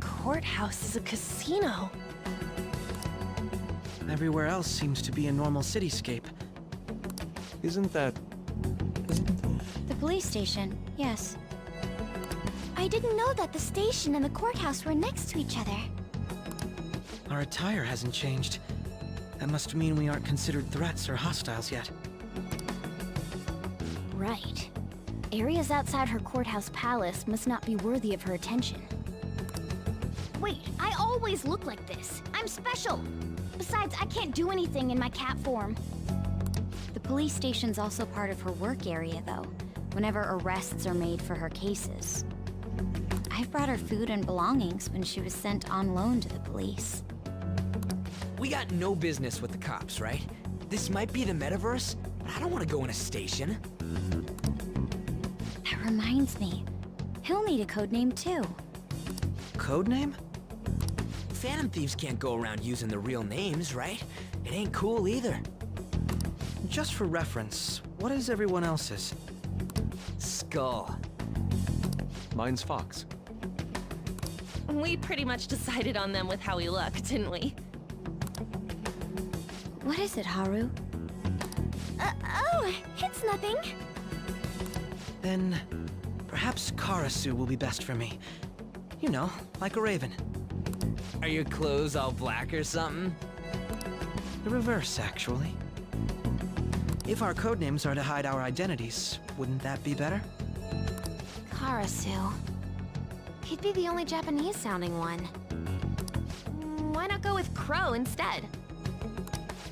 Speaker 6: Courthouse is a casino.
Speaker 4: Everywhere else seems to be a normal cityscape.
Speaker 2: Isn't that...
Speaker 3: The police station, yes.
Speaker 19: I didn't know that the station and the courthouse were next to each other.
Speaker 4: Our attire hasn't changed. That must mean we aren't considered threats or hostiles yet.
Speaker 19: Right. Areas outside her courthouse palace must not be worthy of her attention. Wait, I always look like this. I'm special. Besides, I can't do anything in my cat form.
Speaker 3: The police station's also part of her work area, though, whenever arrests are made for her cases. I've brought her food and belongings when she was sent on loan to the police.
Speaker 11: We got no business with the cops, right? This might be the metaverse, but I don't want to go in a station.
Speaker 3: That reminds me. He'll need a codename, too.
Speaker 4: Codename?
Speaker 11: Phantom thieves can't go around using their real names, right? It ain't cool either.
Speaker 4: Just for reference, what is everyone else's?
Speaker 11: Skull.
Speaker 2: Mine's Fox.
Speaker 6: We pretty much decided on them with how we look, didn't we?
Speaker 3: What is it, Haru?
Speaker 19: Oh, it's nothing.
Speaker 4: Then, perhaps Karasu will be best for me. You know, like a raven.
Speaker 11: Are your clothes all black or something?
Speaker 4: The reverse, actually. If our codenames are to hide our identities, wouldn't that be better?
Speaker 6: Karasu. He'd be the only Japanese-sounding one. Why not go with Crow instead?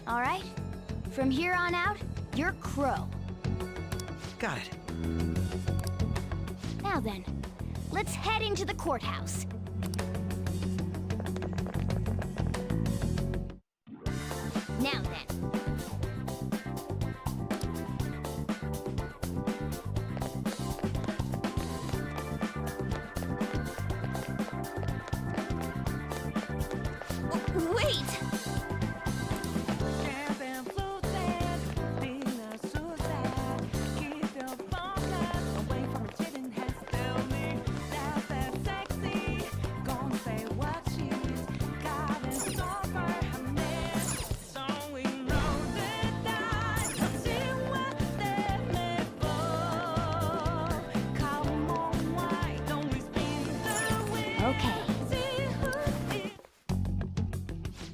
Speaker 19: All right. From here on out, you're Crow.
Speaker 4: Got it.
Speaker 19: Now then, let's head into the courthouse. Now then.
Speaker 6: Wait!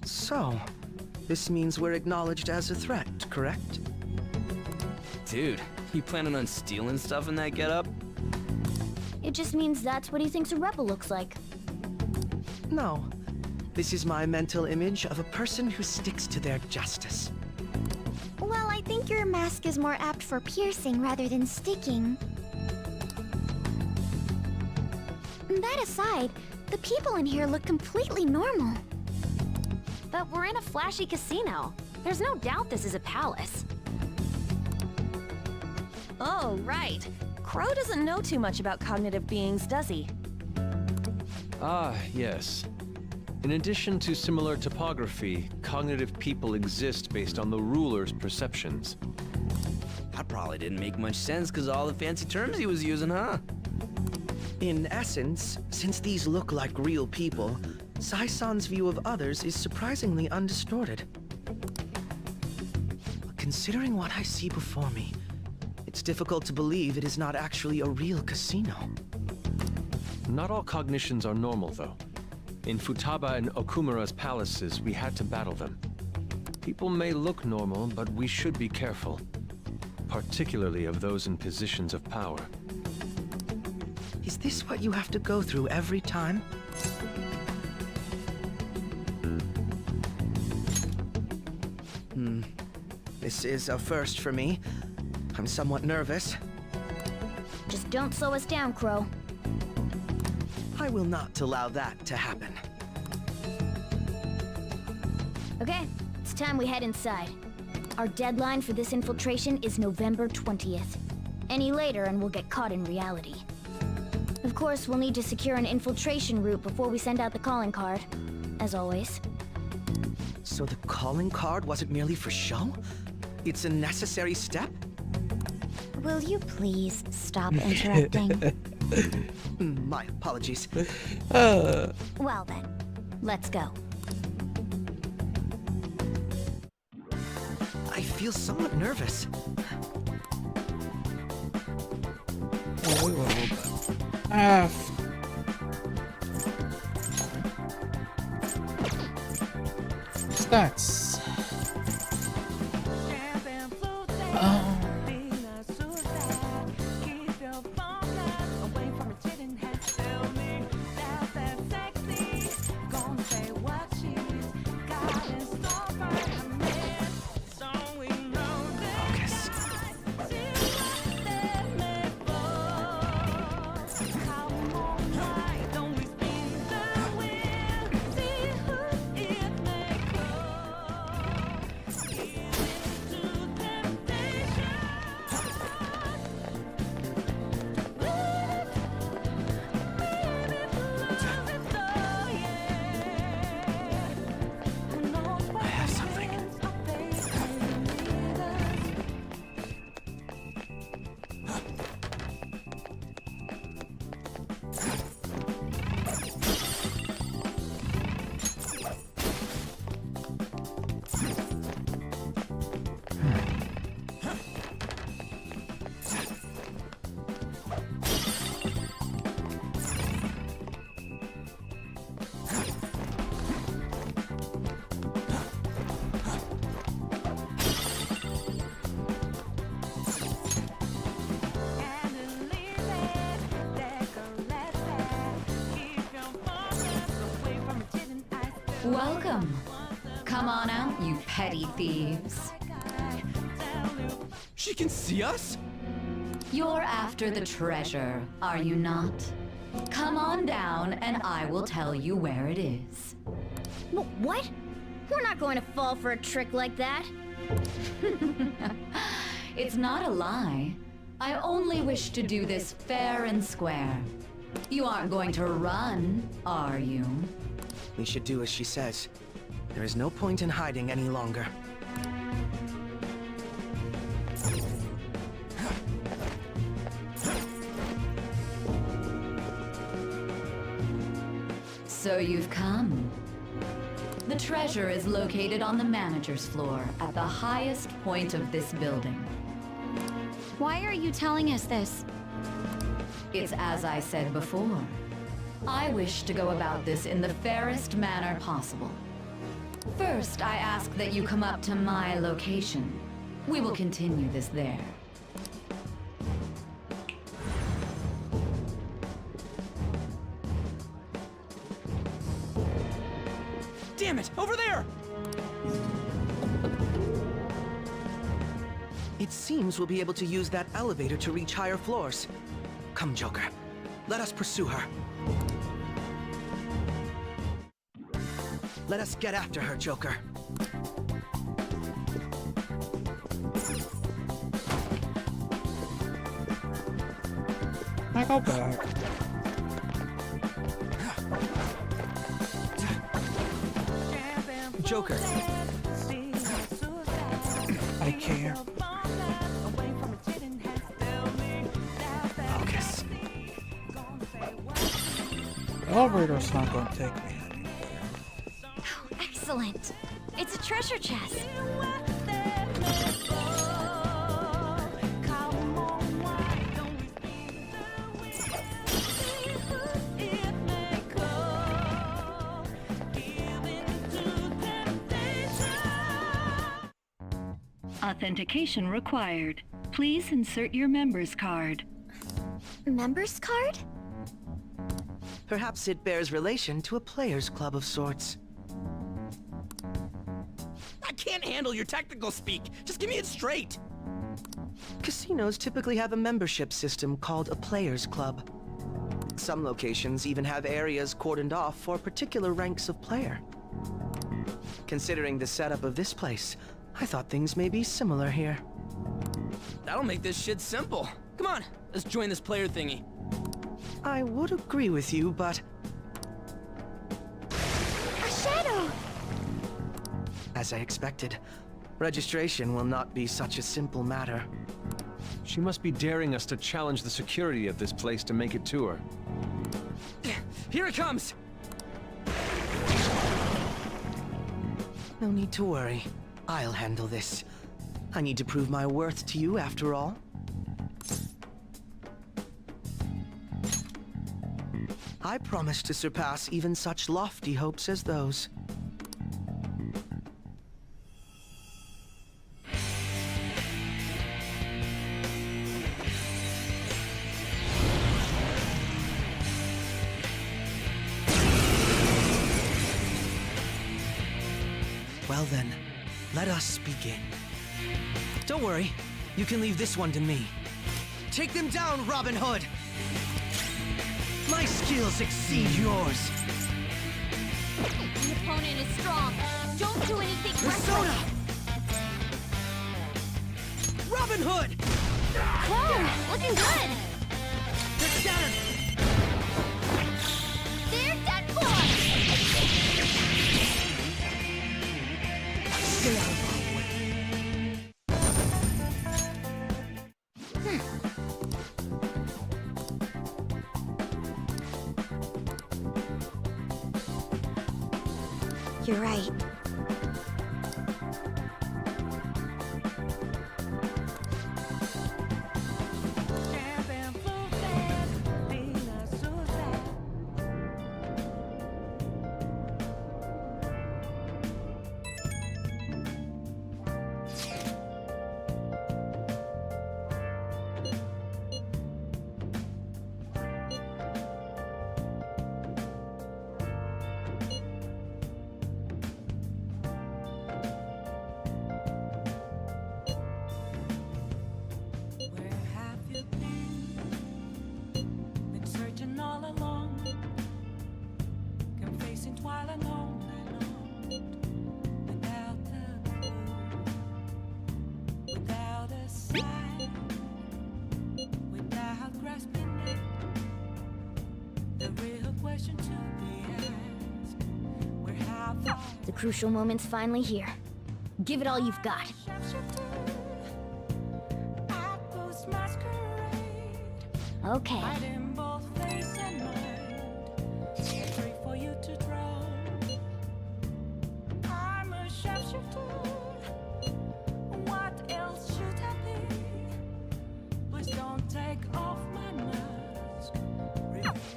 Speaker 4: So, this means we're acknowledged as a threat, correct?
Speaker 11: Dude, you planning on stealing stuff in that getup?
Speaker 19: It just means that's what he thinks a rebel looks like.
Speaker 4: No. This is my mental image of a person who sticks to their justice.
Speaker 5: Well, I think your mask is more apt for piercing rather than sticking. That aside, the people in here look completely normal.
Speaker 6: But we're in a flashy casino. There's no doubt this is a palace. Oh, right. Crow doesn't know too much about cognitive beings, does he?
Speaker 2: Ah, yes. In addition to similar topography, cognitive people exist based on the ruler's perceptions.
Speaker 11: That probably didn't make much sense because all the fancy terms he was using, huh?
Speaker 4: In essence, since these look like real people, Sai-san's view of others is surprisingly undistorted. Considering what I see before me, it's difficult to believe it is not actually a real casino.
Speaker 2: Not all cognitions are normal, though. In Futaba and Okumura's palaces, we had to battle them. People may look normal, but we should be careful. Particularly of those in positions of power.
Speaker 4: Is this what you have to go through every time? This is a first for me. I'm somewhat nervous.
Speaker 19: Just don't slow us down, Crow.
Speaker 4: I will not allow that to happen.
Speaker 19: Okay, it's time we head inside. Our deadline for this infiltration is November 20th. Any later and we'll get caught in reality. Of course, we'll need to secure an infiltration route before we send out the calling card, as always.
Speaker 4: So the calling card wasn't merely for show? It's a necessary step?
Speaker 3: Will you please stop interrupting?
Speaker 4: My apologies.
Speaker 3: Well then, let's go.
Speaker 4: I feel somewhat nervous.
Speaker 13: Stats.
Speaker 21: Welcome. Come on out, you petty thieves.
Speaker 4: She can see us?
Speaker 21: You're after the treasure, are you not? Come on down and I will tell you where it is.
Speaker 19: What? We're not going to fall for a trick like that.
Speaker 21: It's not a lie. I only wish to do this fair and square. You aren't going to run, are you?
Speaker 4: We should do as she says. There is no point in hiding any longer.
Speaker 21: So you've come. The treasure is located on the manager's floor at the highest point of this building.
Speaker 3: Why are you telling us this?
Speaker 21: It's as I said before. I wish to go about this in the fairest manner possible. First, I ask that you come up to my location. We will continue this there.
Speaker 4: Damn it! Over there! It seems we'll be able to use that elevator to reach higher floors. Come, Joker. Let us pursue her. Let us get after her, Joker.
Speaker 13: I go back.
Speaker 4: Joker.
Speaker 13: I care.
Speaker 4: Focus.
Speaker 13: The elevator's not going to take me anywhere.
Speaker 3: Excellent. It's a treasure chest.
Speaker 10: Authentication required. Please insert your member's card.
Speaker 5: Member's card?
Speaker 4: Perhaps it bears relation to a players' club of sorts.
Speaker 18: I can't handle your technical speak. Just give me it straight.
Speaker 4: Casinos typically have a membership system called a players' club. Some locations even have areas cordoned off for particular ranks of player. Considering the setup of this place, I thought things may be similar here.
Speaker 18: That'll make this shit simple. Come on, let's join this player thingy.
Speaker 4: I would agree with you, but...
Speaker 5: A shadow!
Speaker 4: As I expected, registration will not be such a simple matter.
Speaker 2: She must be daring us to challenge the security of this place to make it to her.
Speaker 18: Here it comes!
Speaker 4: No need to worry. I'll handle this. I need to prove my worth to you, after all. I promise to surpass even such lofty hopes as those. Well then, let us begin. Don't worry, you can leave this one to me. Take them down, Robin Hood! My skills exceed yours!
Speaker 3: The opponent is strong. Don't do anything
Speaker 4: Persona! Robin Hood!
Speaker 5: Clone, looking good!
Speaker 4: They're scattered!
Speaker 5: They're done for!
Speaker 4: Stay out of our way.
Speaker 3: You're right.
Speaker 19: The crucial moment's finally here. Give it all you've got. Okay.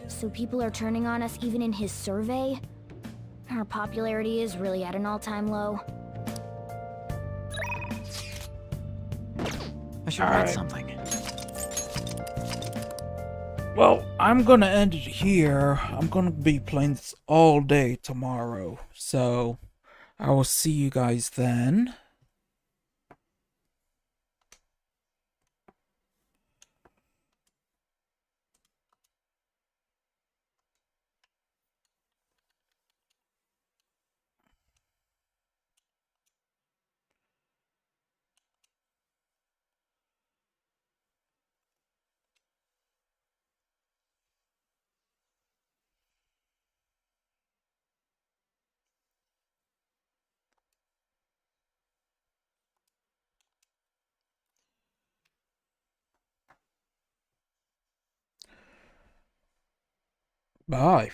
Speaker 19: So people are turning on us even in his survey? Our popularity is really at an all-time low.
Speaker 13: I should write something. Well, I'm gonna end it here. I'm gonna be playing this all day tomorrow. So, I will see you guys then. Bye.